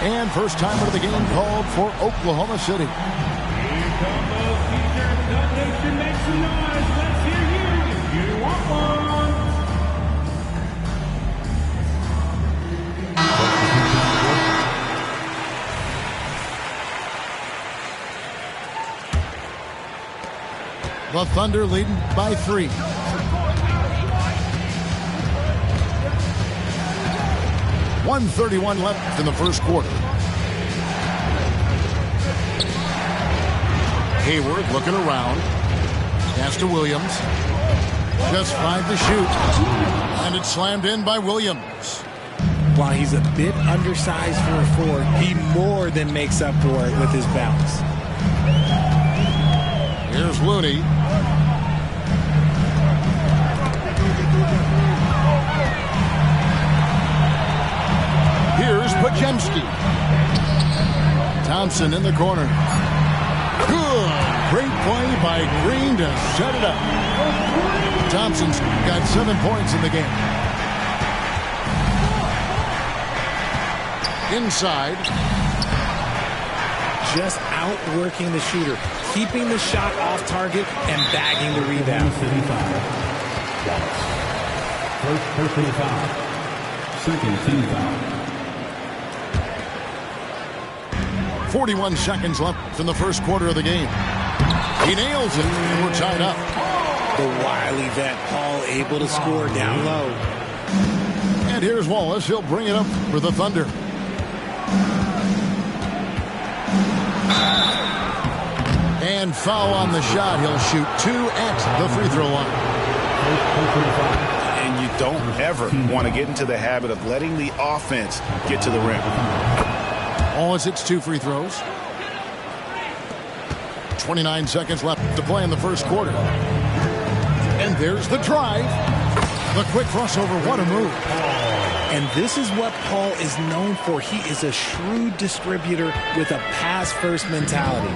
S1: And first timer of the game called for Oklahoma City.
S11: Make some noise. Let's hear you if you want one.
S1: The Thunder leading by 3. .131 left in the first quarter. Hayward looking around. Pass to Williams. Just 5 to shoot. And it's slammed in by Williams.
S10: While he's a bit undersized for a 4, he more than makes up for it with his bounce.
S1: Here's Looney. Here's BKJAY. Thompson in the corner. Good. Great play by Green to set it up. Thompson's got 7 points in the game. Inside.
S10: Just outworking the shooter, keeping the shot off target and bagging the rebound.
S4: First personal foul. Second team foul.
S1: 41 seconds left in the first quarter of the game. He nails it, and we're tied up.
S10: The wily vet Paul able to score down low.
S1: And here's Wallace. He'll bring it up for the Thunder. And foul on the shot. He'll shoot 2 at the free throw line.
S2: And you don't ever want to get into the habit of letting the offense get to the rim.
S1: Wallace hits 2 free throws. 29 seconds left to play in the first quarter. And there's the drive. The quick crossover. What a move.
S10: And this is what Paul is known for. He is a shrewd distributor with a pass-first mentality.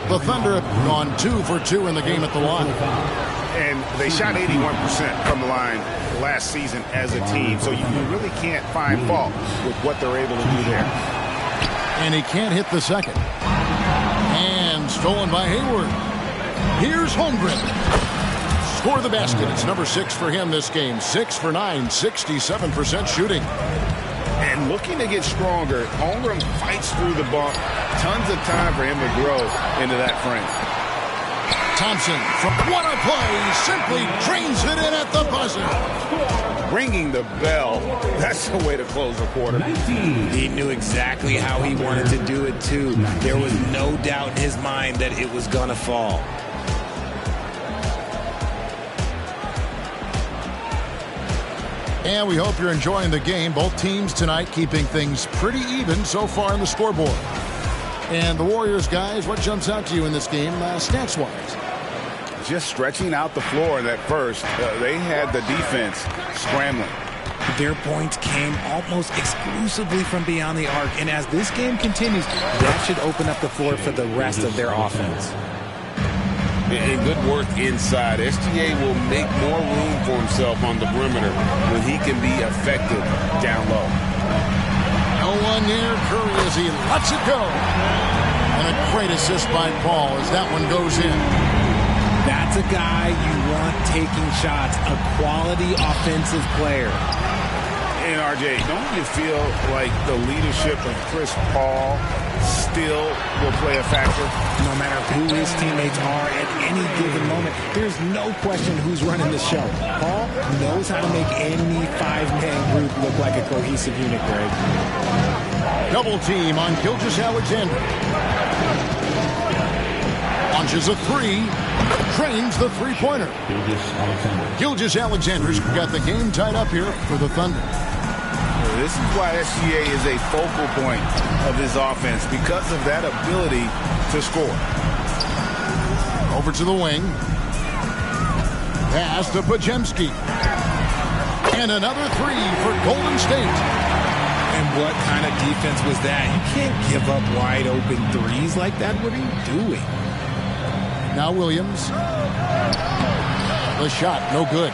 S1: The Thunder have gone 2 for 2 in the game at the line.
S2: And they shot 81% from the line last season as a team. So you really can't find fault with what they're able to do there.
S1: And he can't hit the second. And stolen by Hayward. Here's Holmgren. Score the basket. It's number 6 for him this game. 6 for 9, 67% shooting.
S2: And looking to get stronger, Holmgren fights through the bump. Tons of time for him to grow into that frame.
S1: Thompson, from what a play, simply drains it in at the buzzer.
S2: Ringing the bell. That's the way to close a quarter.
S10: He knew exactly how he wanted to do it, too. There was no doubt in his mind that it was going to fall.
S1: And we hope you're enjoying the game. Both teams tonight keeping things pretty even so far in the scoreboard. And the Warriors, guys, what jumps out to you in this game stats-wise?
S2: Just stretching out the floor in that first. They had the defense scrambling.
S10: Their points came almost exclusively from beyond the arc. And as this game continues, that should open up the floor for the rest of their offense.
S2: And good work inside. S.G.A. will make more room for himself on the perimeter when he can be effective down low.
S1: No one near Curry as he lets it go. And a great assist by Paul as that one goes in.
S10: That's a guy you want taking shots, a quality offensive player.
S2: And RJ, don't you feel like the leadership of Chris Paul still will play a factor?
S10: No matter who his teammates are at any given moment, there's no question who's running the show. Paul knows how to make any 5-man group look like a cohesive unit, Greg.
S1: Double team on BKJAY24. Launches a 3. Trains the three-pointer. BKJAY's got the game tied up here for the Thunder.
S2: This is why H.M.J.A is a focal point of this offense, because of that ability to score.
S1: Over to the wing. Pass to Pajemski. And another three for Golden State.
S10: And what kind of defense was that? You can't give up wide open threes like that. What are you doing?
S1: Now Williams. The shot, no good.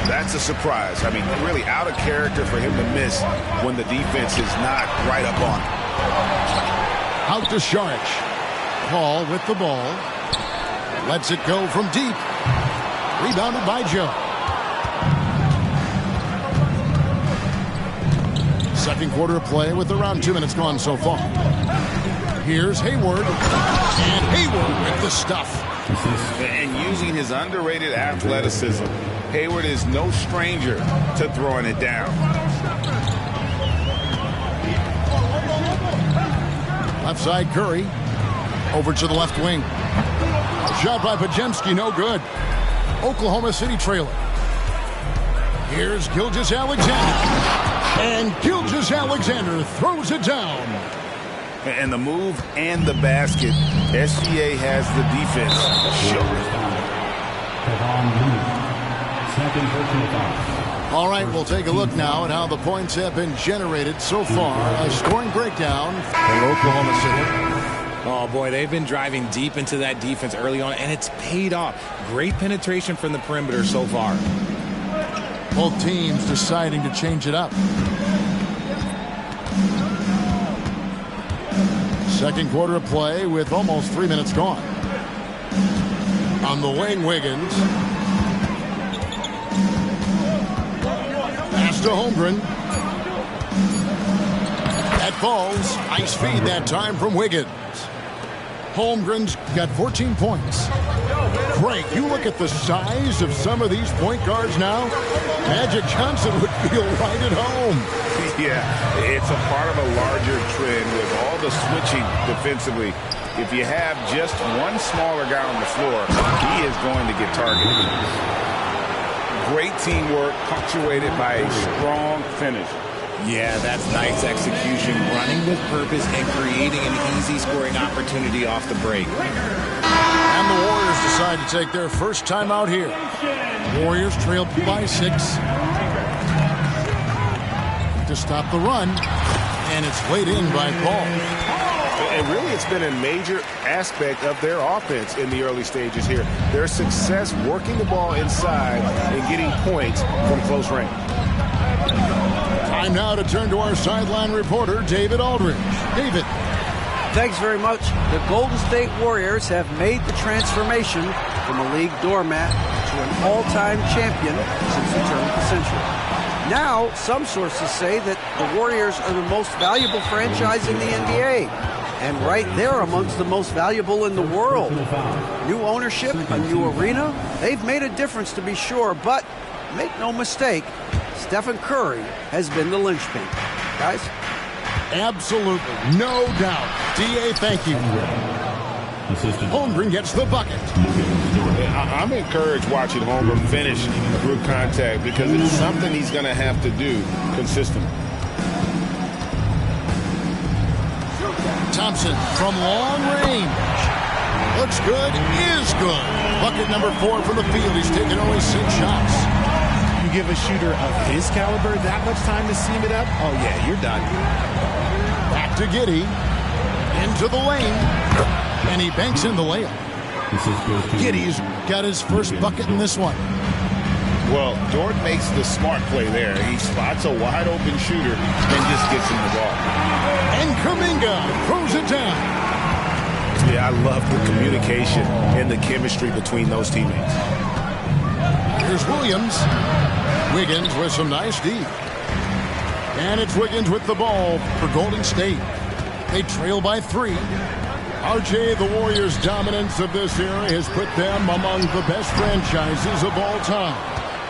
S2: That's a surprise. I mean, really out of character for him to miss when the defense is not right up on him.
S1: Out to Saric. Paul with the ball. Lets it go from deep. Rebounded by Joe. Second quarter of play with around 2 minutes gone so far. Here's Hayward. And Hayward with the stuff.
S2: And using his underrated athleticism, Hayward is no stranger to throwing it down.
S1: Left side Curry. Over to the left wing. Shot by Pajemski, no good. Oklahoma City trailing. Here's Gilgeous-Alexander. And Gilgeous-Alexander throws it down.
S2: And the move and the basket, H.M.J.A has the defense showing.
S1: All right, we'll take a look now at how the points have been generated so far. A scoring breakdown for Oklahoma City.
S10: Oh, boy, they've been driving deep into that defense early on, and it's paid off. Great penetration from the perimeter so far.
S1: Both teams deciding to change it up. Second quarter of play with almost 3 minutes gone. On the wing, Wiggins. Pass to Holmgren. That falls. Nice feed that time from Wiggins. Holmgren's got 14 points. Greg, you look at the size of some of these point guards now. Magic Johnson would feel right at home.
S2: Yeah, it's a part of a larger trend with all the switching defensively. If you have just one smaller guy on the floor, he is going to get targeted. Great teamwork punctuated by a strong finish.
S10: Yeah, that's nice execution, running with purpose and creating an easy scoring opportunity off the break.
S1: And the Warriors decide to take their first time out here. Warriors trail by 6. To stop the run, and it's laid in by Paul.
S2: And really, it's been a major aspect of their offense in the early stages here. Their success working the ball inside and getting points from close range.
S1: Time now to turn to our sideline reporter, David Aldridge. David.
S6: Thanks very much. The Golden State Warriors have made the transformation from a league doormat to an all-time champion since the turn of the century. Now, some sources say that the Warriors are the most valuable franchise in the NBA. And right there amongst the most valuable in the world. New ownership, a new arena. They've made a difference to be sure, but make no mistake, Stephen Curry has been the linchpin. Guys?
S1: Absolutely. No doubt. D.A., thank you. Holmgren gets the bucket.
S2: I'm encouraged watching Holmgren finish through contact because it's something he's going to have to do consistently.
S1: Thompson from long range. Looks good, is good. Bucket number 4 from the field. He's taken only 6 shots.
S10: You give a shooter of his caliber that much time to seam it up? Oh, yeah, you're done.
S1: Back to Giddey. Into the lane. And he banks in the layup. Giddey's got his first bucket in this one.
S2: Well, Dort makes the smart play there. He spots a wide open shooter and just gets him the ball.
S1: And Kuminga throws it down.
S2: Yeah, I love the communication and the chemistry between those teammates.
S1: Here's Williams. Wiggins with some nice D. And it's Wiggins with the ball for Golden State. They trail by 3. RJ, the Warriors' dominance of this era has put them among the best franchises of all time.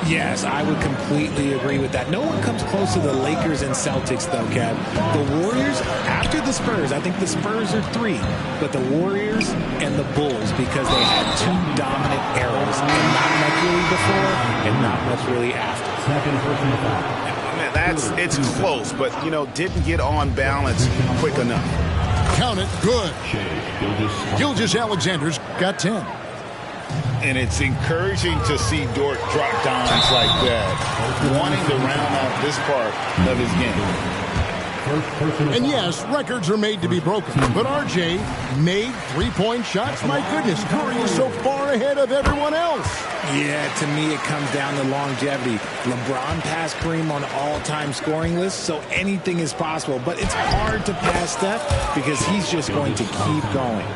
S10: Yes, I would completely agree with that. No one comes close to the Lakers and Celtics, though, Kev. The Warriors, after the Spurs, I think the Spurs are 3, but the Warriors and the Bulls, because they had 2 dominant eras, and not much really before, and not much really after.
S5: It's close, but, didn't get on balance quick enough.
S1: Count it, good. Gilgeous-Alexander's got 10.
S5: And it's encouraging to see Dort drop dimes like that, wanting to round out this part of his game.
S1: And yes, records are made to be broken, but RJ made three-point shots. My goodness, Curry is so far ahead of everyone else.
S10: Yeah, to me it comes down to longevity. LeBron passed Kareem on all-time scoring lists, so anything is possible. But it's hard to pass Steph because he's just going to keep going.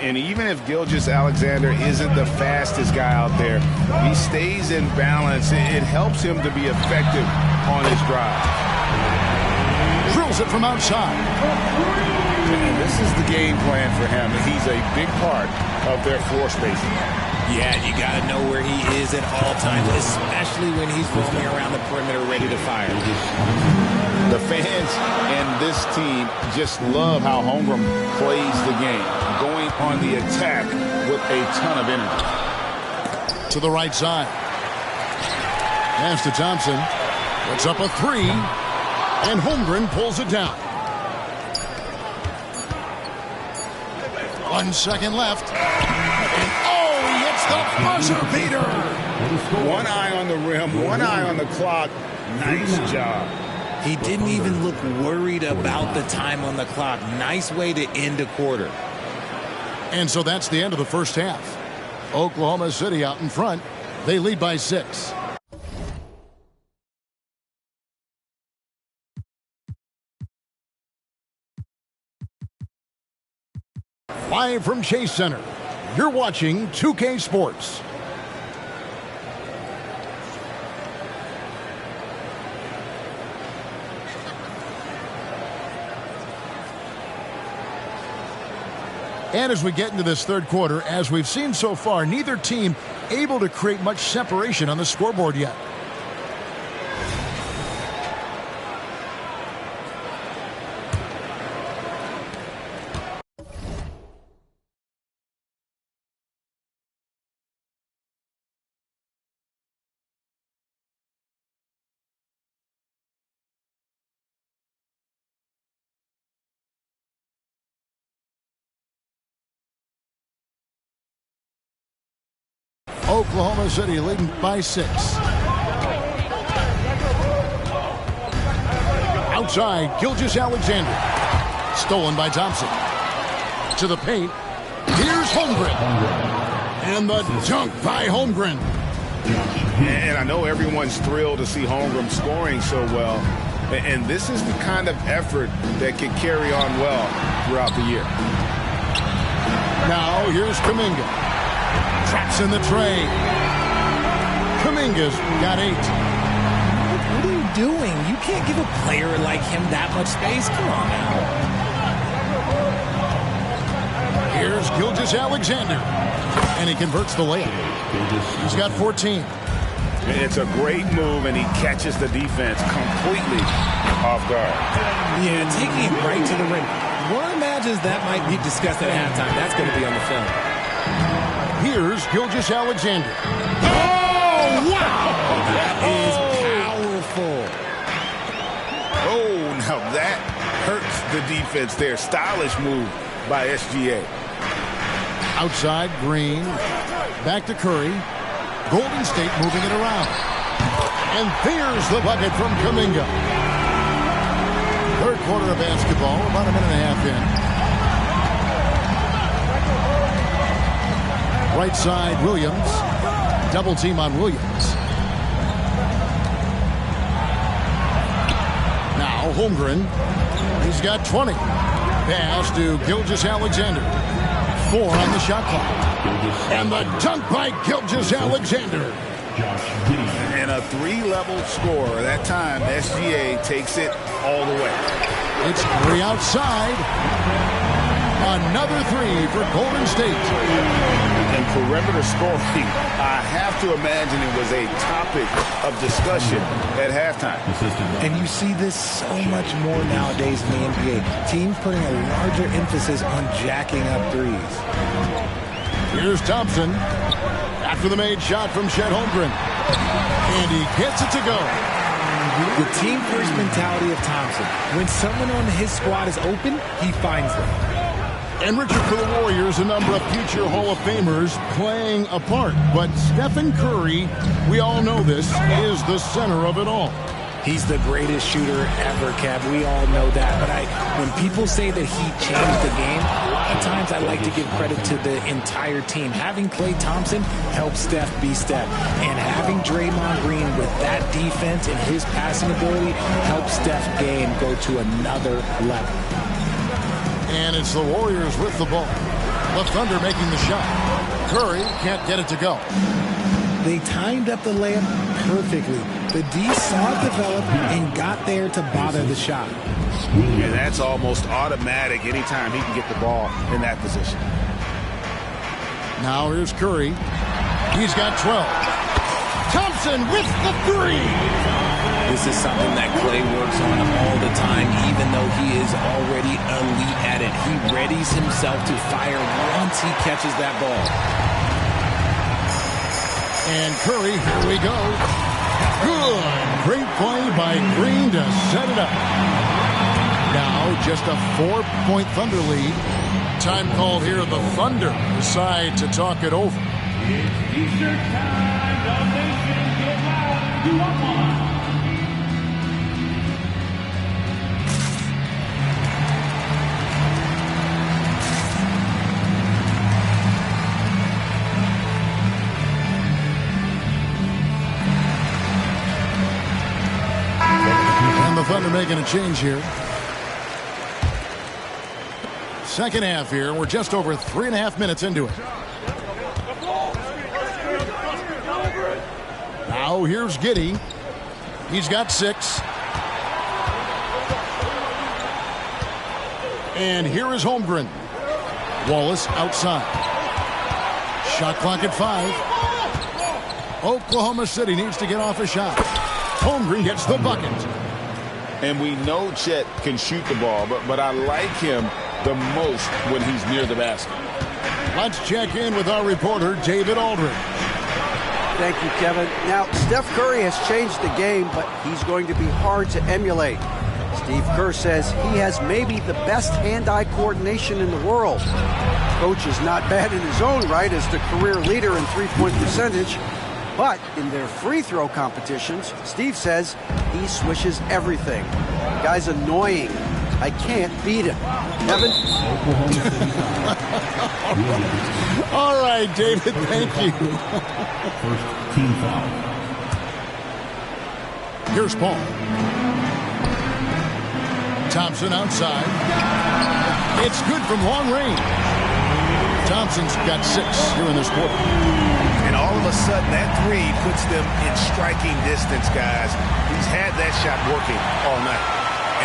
S5: And even if Gilgeous-Alexander isn't the fastest guy out there, he stays in balance. It helps him to be effective on his drive.
S1: Drills it from outside.
S5: And this is the game plan for him. He's a big part of their floor spacing.
S10: Yeah, you got to know where he is at all times, especially when he's roaming around the perimeter ready to fire.
S5: The fans and this team just love how Holmgren plays the game, going on the attack with a ton of energy.
S1: To the right side. Pass to Thompson. Puts up a three. And Holmgren pulls it down. 1 second left. And he hits the buzzer beater.
S5: One eye on the rim, one eye on the clock. Nice job.
S10: He didn't even look worried about the time on the clock. Nice way to end a quarter.
S1: And so that's the end of the first half. Oklahoma City out in front. They lead by 6. Live from Chase Center, you're watching 2K Sports. And as we get into this third quarter, as we've seen so far, neither team able to create much separation on the scoreboard yet. Oklahoma City leading by 6. Outside, Gilgeous-Alexander. Stolen by Thompson. To the paint. Here's Holmgren. And the dunk by Holmgren.
S5: And I know everyone's thrilled to see Holmgren scoring so well. And this is the kind of effort that can carry on well throughout the year.
S1: Now here's Kuminga. Traps in the tray. Kuminga's got 8.
S10: What are you doing? You can't give a player like him that much space. Come on now.
S1: Here's Gilgeous-Alexander. And he converts the layup. He's got 14.
S5: It's a great move, and he catches the defense completely off guard.
S10: Yeah, taking it right to the rim. One imagines that might be discussed at halftime. That's going to be on the film.
S1: Here's Gilgeous-Alexander. Oh, wow!
S10: That is powerful.
S5: Oh, now that hurts the defense there. Stylish move by H.M.J.A.
S1: Outside, Green. Back to Curry. Golden State moving it around. And there's the bucket from Kuminga. Third quarter of basketball, about a minute and a half in. Right side, Williams. Double team on Williams. Now Holmgren. He's got 20. Pass to Gilgeous-Alexander. 4 on the shot clock. And the dunk by Gilgeous-Alexander.
S5: And a 3-level score. That time, H.M.J.A. takes it all the way.
S1: It's 3 outside. Another 3 for Golden State.
S5: And perimeter scoring, I have to imagine it was a topic of discussion at halftime.
S10: And you see this so much more nowadays in the NBA. Teams putting a larger emphasis on jacking up threes.
S1: Here's Thompson. After the made shot from Chet Holmgren. And he gets it to go.
S10: The team-first mentality of Thompson. When someone on his squad is open, he finds them.
S1: And Richard, for the Warriors, a number of future Hall of Famers playing a part. But Stephen Curry, we all know this, is the center of it all.
S10: He's the greatest shooter ever, Kev. We all know that. But when people say that he changed the game, a lot of times I like to give credit to the entire team. Having Klay Thompson helps Steph be Steph. And having Draymond Green with that defense and his passing ability helps Steph's game go to another level.
S1: And it's the Warriors with the ball. The Thunder making the shot. Curry can't get it to go.
S10: They timed up the layup perfectly. The D saw it develop and got there to bother the shot.
S2: And that's almost automatic anytime he can get the ball in that position.
S1: Now here's Curry. He's got 12. Thompson with the three.
S3: This is something that Klay works on all the time, even though he is already elite at it. He readies himself to fire once he catches that ball.
S1: And Curry, here we go. Good. Great play by Green to set it up. Now just a 4-point Thunder lead. Time called here. The Thunder decide to talk it over.
S11: It's T-shirt time. The nation get loud. You want one?
S1: And the Thunder making a change here. Second half here. We're just over 3.5 minutes into it. Now here's Giddey. He's got 6. And here is Holmgren. Wallace outside. Shot clock at 5. Oklahoma City needs to get off a shot. Holmgren gets the bucket.
S2: And we know Chet can shoot the ball, but I like him the most when he's near the basket.
S1: Let's check in with our reporter, David Aldridge.
S6: Thank you, Kevin. Now, Steph Curry has changed the game, but he's going to be hard to emulate. Steve Kerr says he has maybe the best hand-eye coordination in the world. Coach is not bad in his own right as the career leader in three-point percentage, but in their free throw competitions, Steve says he swishes everything. The guy's annoying. I can't beat him. Kevin?
S1: All right, David, thank you.
S4: First team foul.
S1: Here's Paul. Thompson outside. It's good from long range. Thompson's got 6 here in this quarter.
S2: And all of a sudden, that three puts them in striking distance, guys. He's had that shot working all night.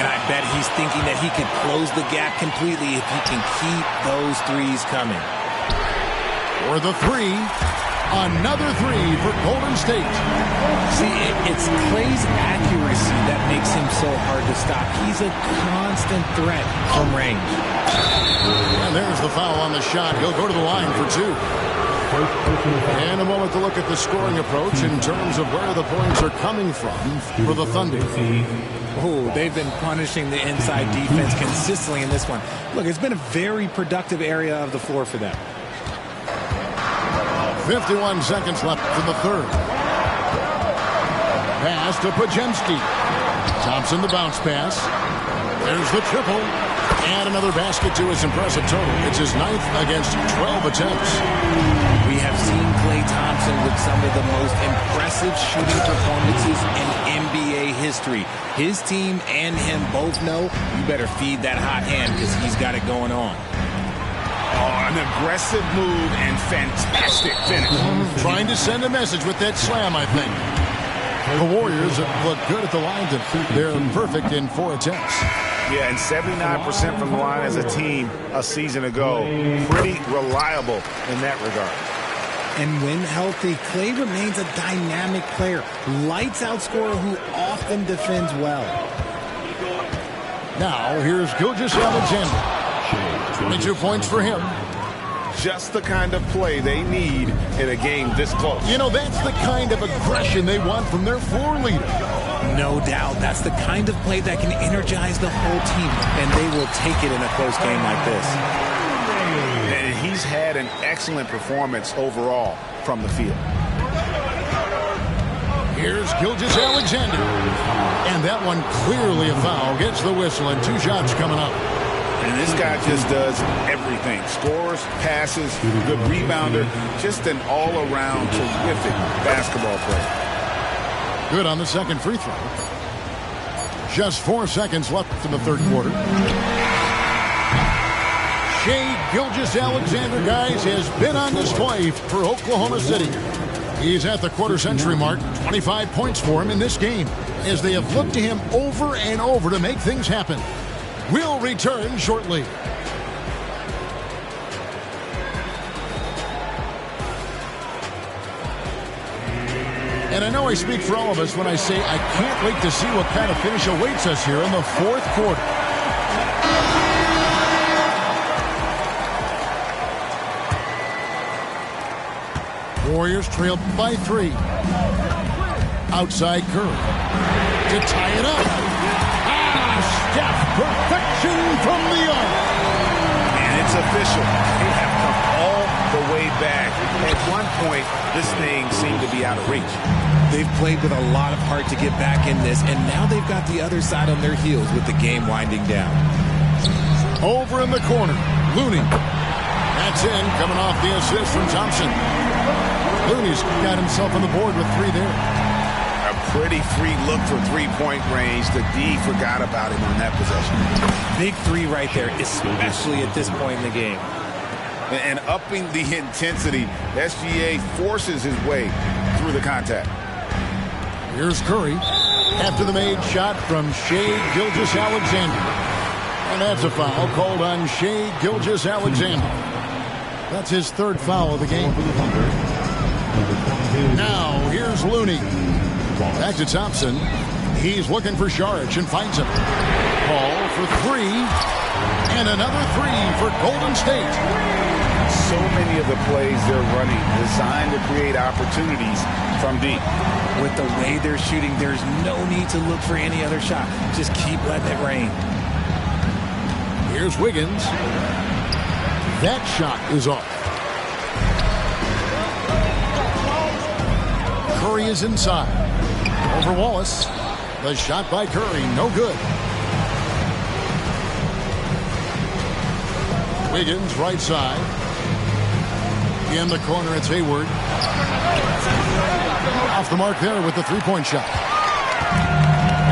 S10: And I bet he's thinking that he could close the gap completely if he can keep those threes coming.
S1: For the 3. Another 3 for Golden State.
S10: See, it's Klay's accuracy that makes him so hard to stop. He's a constant threat from range.
S1: And there's the foul on the shot. He'll go to the line for 2. And a moment to look at the scoring approach in terms of where the points are coming from for the Thunder.
S10: Oh, they've been punishing the inside defense consistently in this one. Look, it's been a very productive area of the floor for them.
S1: 51 seconds left in the third. Pass to Pajemski. Thompson the bounce pass. There's the triple. And another basket to his impressive total. It's his 9th against 12 attempts.
S3: We have seen Klay Thompson with some of the most impressive shooting performances in NBA history. His team and him both know you better feed that hot hand because he's got it going on.
S2: Oh, an aggressive move and fantastic finish.
S1: Trying to send a message with that slam, I think. The Warriors look good at the line. They're perfect in 4 attempts.
S2: Yeah, and 79% from the line as a team a season ago. Pretty reliable in that regard.
S10: And when healthy, Klay remains a dynamic player. Lights out scorer who often defends well.
S1: Now, here's Gilgeous-Alexander. 22 points for him.
S2: Just the kind of play they need in a game this close.
S1: You know, that's the kind of aggression they want from their floor leader.
S10: No doubt. That's the kind of play that can energize the whole team, and they will take it in a close game like this.
S2: And he's had an excellent performance overall from the field.
S1: Here's Gilgeous-Alexander. And that one clearly a foul. Gets the whistle, and 2 shots coming up.
S2: And this guy just does everything. Scores, passes, good rebounder. Just an all-around terrific basketball player.
S1: Good on the second free throw. Just 4 seconds left in the third quarter. H.M.J.A. Gilgeous-Alexander, guys, has been on display for Oklahoma City. He's at the quarter-century mark. 25 points for him in this game, as they have looked to him over and over to make things happen. We'll return shortly. And I know I speak for all of us when I say I can't wait to see what kind of finish awaits us here in the fourth quarter. Warriors trail by 3. Outside Curry to tie it up. Steph, perfection from the arc.
S2: And it's official. They have come all the way back. At one point, this thing seemed to be out of reach.
S10: They've played with a lot of heart to get back in this, and now they've got the other side on their heels with the game winding down.
S1: Over in the corner, Looney. That's in, coming off the assist from Thompson. Looney's got himself on the board with 3 there.
S2: A pretty free look for three-point range. The D forgot about him on that possession.
S10: Big 3 right there, especially at this point in the game.
S2: And upping the intensity, S.G.A. forces his way through the contact.
S1: Here's Curry after the made shot from H.M.J.A. Gilgeous-Alexander. And that's a foul called on H.M.J.A. Gilgeous-Alexander. That's his 3rd foul of the game. Now, here's Looney. Back to Thompson. He's looking for Saric and finds him. Ball for 3. And another 3 for Golden State.
S2: So many of the plays they're running designed to create opportunities from deep.
S10: With the way they're shooting, there's no need to look for any other shot. Just keep letting it rain.
S1: Here's Wiggins. That shot is off. Curry is inside. Over Wallace. The shot by Curry, no good. Wiggins, right side. In the corner, it's Hayward. Off the mark there with the 3-point shot.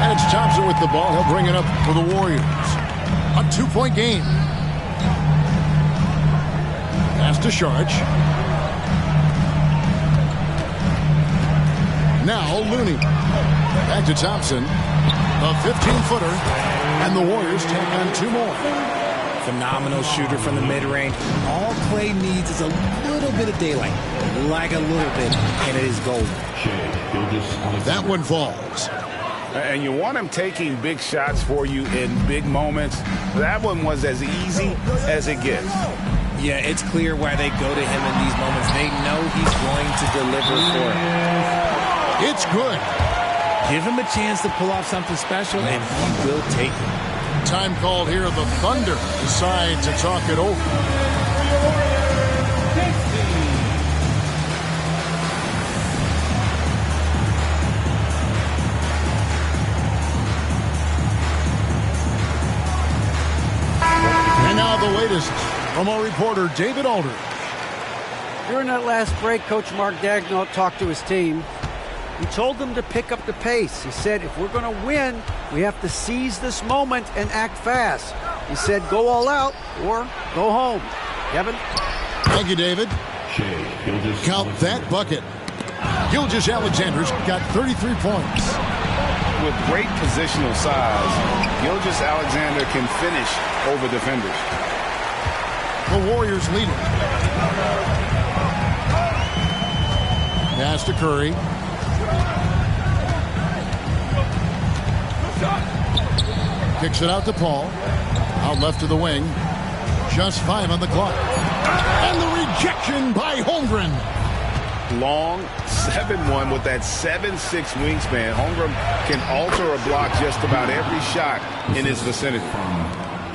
S1: And it's Thompson with the ball. He'll bring it up for the Warriors. A 2-point game. Pass to Saric. Now Looney. Back to Thompson. A 15-footer. And the Warriors take on 2 more.
S10: Phenomenal shooter from the mid-range. All Clay needs is a little bit of daylight. Like a little bit, and it is golden.
S1: That one falls.
S2: And you want him taking big shots for you in big moments. That one was as easy as it gets.
S10: Yeah, it's clear why they go to him in these moments. They know he's going to deliver for them.
S1: It's good.
S10: Give him a chance to pull off something special, and he will take it.
S1: Time called here. The Thunder decide to talk it over. And now the latest from our reporter, David Aldridge.
S6: During that last break, Coach Mark Daigneault talked to his team. He told them to pick up the pace. He said, if we're going to win, we have to seize this moment and act fast. He said, go all out or go home. Kevin?
S1: Thank you, David. Count that bucket. Gilgeous-Alexander's got 33 points.
S2: With great positional size, Gilgeous-Alexander can finish over defenders.
S1: The Warriors lead it. Pass to Curry. Kicks it out to Paul. Out left to the wing. Just 5 on the clock. And the rejection by Holmgren.
S5: long, 7'1" with that 7'6" wingspan. Holmgren can alter a block just about every shot in his vicinity.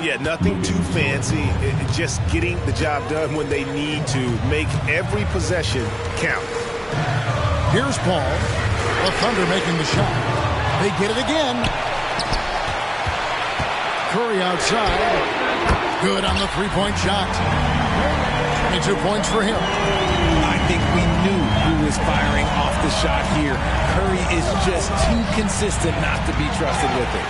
S12: Yeah, nothing too fancy. Just getting the job done when they need to. Make every possession count.
S1: Here's Paul. The Thunder making the shot. They get it again. Curry outside. Good on the three-point shot. 22 points for him.
S10: I think we knew who was firing off the shot here. Curry is just too consistent not to be trusted with it.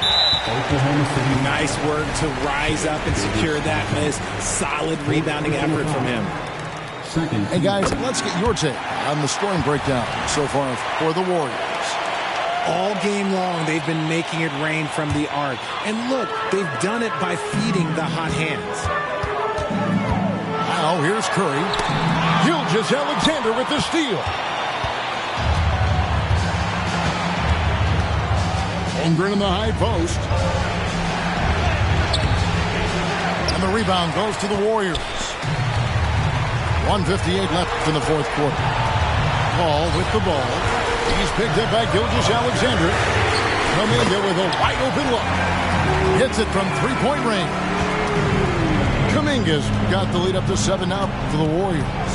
S10: Nice work to rise up and secure that miss. Solid rebounding effort from him.
S1: Hey guys, let's get your take on the scoring breakdown so far for the Warriors.
S10: All game long, they've been making it rain from the arc. And look, they've done it by feeding the hot hands.
S1: Now here's Curry. Gilgeous-Alexander with the steal. Holmgren in the high post. And the rebound goes to the Warriors. 1:58 left in the fourth quarter. Paul with the ball. He's picked up by Gilgeous-Alexander. Kuminga with a wide open look. Hits it from three-point range. Kuminga's got the lead up to 7 now for the Warriors.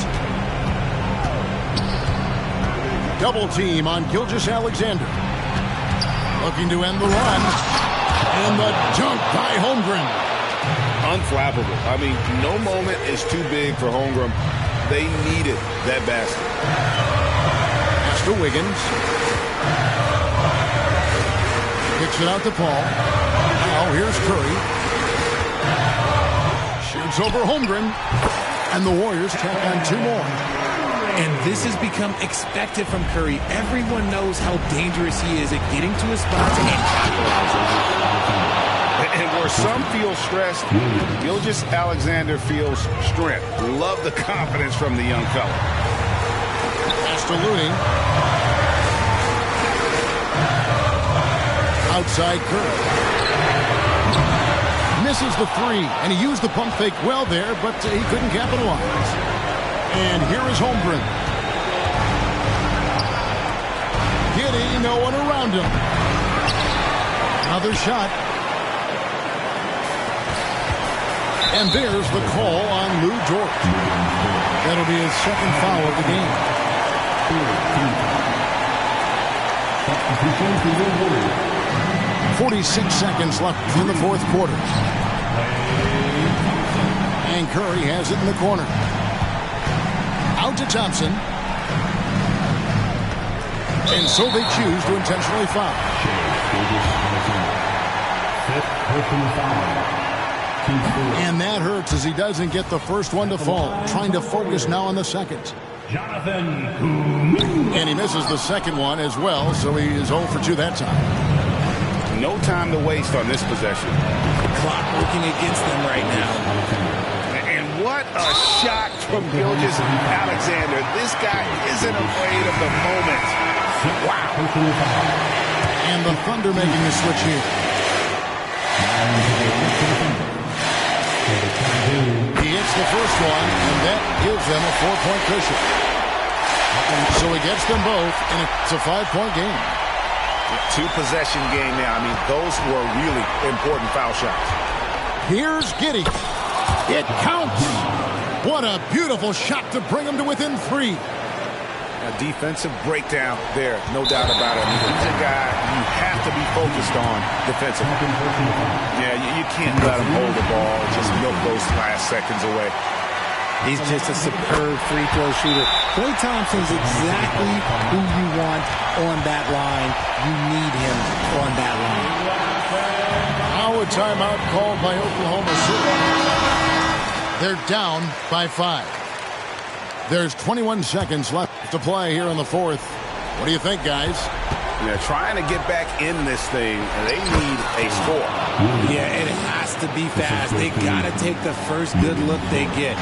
S1: Double team on Gilgeous-Alexander. Looking to end the run. And the dunk by Holmgren.
S5: Unflappable. I mean, no moment is too big for Holmgren. They needed that basket.
S1: Pass to Wiggins. Kicks it out to Paul. Now here's Curry. Shoots over Holmgren. And the Warriors tack on 2 more.
S10: And this has become expected from Curry. Everyone knows how dangerous he is at getting to his spots and capitalizing.
S5: And where some feel stressed, Gilgeous-Alexander feels strength. Love the confidence from the young fella.
S1: Pass to Looney. Outside Curry. Misses the 3, and he used the pump fake well there, but he couldn't capitalize. And here is Holmgren. Giddy, no one around him. Another shot. And there's the call on Lou Dort. That'll be his second foul of the game. 46 seconds left in the fourth quarter. And Curry has it in the corner. Out to Thompson. And so they choose to intentionally foul. And that hurts as he doesn't get the first one to fall. Trying to focus now on the second. And he misses the second one as well, so he is 0 for 2 that time.
S5: No time to waste on this possession.
S10: Clock working against them right now.
S5: And what a shot from Gilgeous-Alexander. This guy isn't afraid of the moment. Wow.
S1: And the Thunder making the switch here. He hits the first one, and that gives them a 4-point cushion. So he gets them both, and it's a 5-point game.
S12: 2-possession game now. I mean, those were really important foul shots.
S1: Here's Giddey. It counts. What a beautiful shot to bring him to within 3.
S12: A defensive breakdown there, no doubt about it. He's a guy you have to be focused on defensively.
S5: Yeah, you can't let him hold the ball, just milk those last seconds away.
S10: He's just a superb free throw shooter. Klay Thompson's exactly who you want on that line. You need him on that line.
S1: Now a timeout called by Oklahoma City. They're down by 5. There's 21 seconds left to play here in the fourth. What do you think, guys?
S5: Yeah, trying to get back in this thing, they need a score.
S10: Yeah, it has to be fast. They got to take the first good look they get.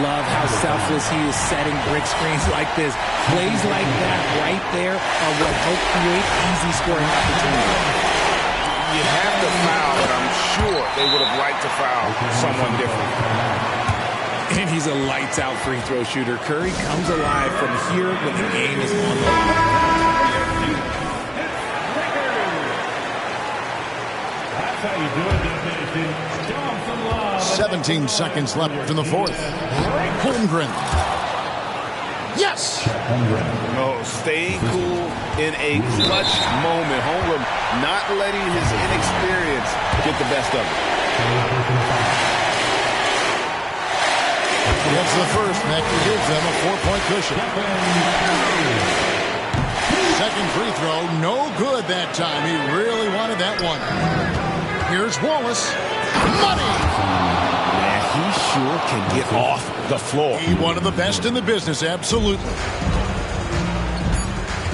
S10: Love how selfless he is setting brick screens like this. Plays like that right there are what help create easy scoring opportunities.
S5: You have to foul, but I'm sure they would have liked to foul someone different.
S10: And he's a lights-out free throw shooter. Curry comes alive from here when the game is on the line.
S1: 17 seconds left in the fourth. Holmgren. Yes!
S12: Oh, staying cool in a clutch moment. Holmgren not letting his inexperience get the best of him.
S1: That's the first. That gives them a 4-point cushion. Second free throw, no good that time. He really wanted that one. Here's Wallace. Money!
S12: Man, he sure can get off the floor.
S1: He one of the best in the business, absolutely.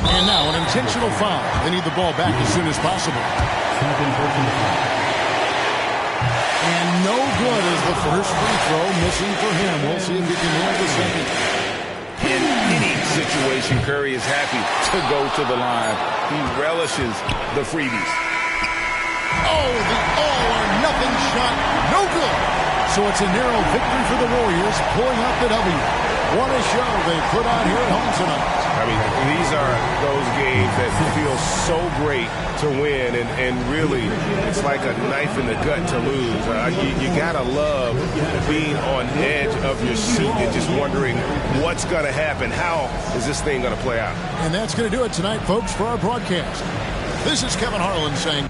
S1: And now an intentional foul. They need the ball back as soon as possible. And no good as the first free throw missing for him. We'll see if he can nail the second.
S2: In any situation, Curry is happy to go to the line. He relishes the freebies.
S1: Oh, the all-or-nothing shot. No good. So it's a narrow victory for the Warriors, pulling out the W. What a show they put on here at home tonight.
S12: I mean, these are those games that feel so great to win, and really, it's like a knife in the gut to lose. You gotta love being on edge of your seat and just wondering what's gonna happen. How is this thing gonna play out?
S1: And that's going to do it tonight, folks, for our broadcast. This is Kevin Harlan saying...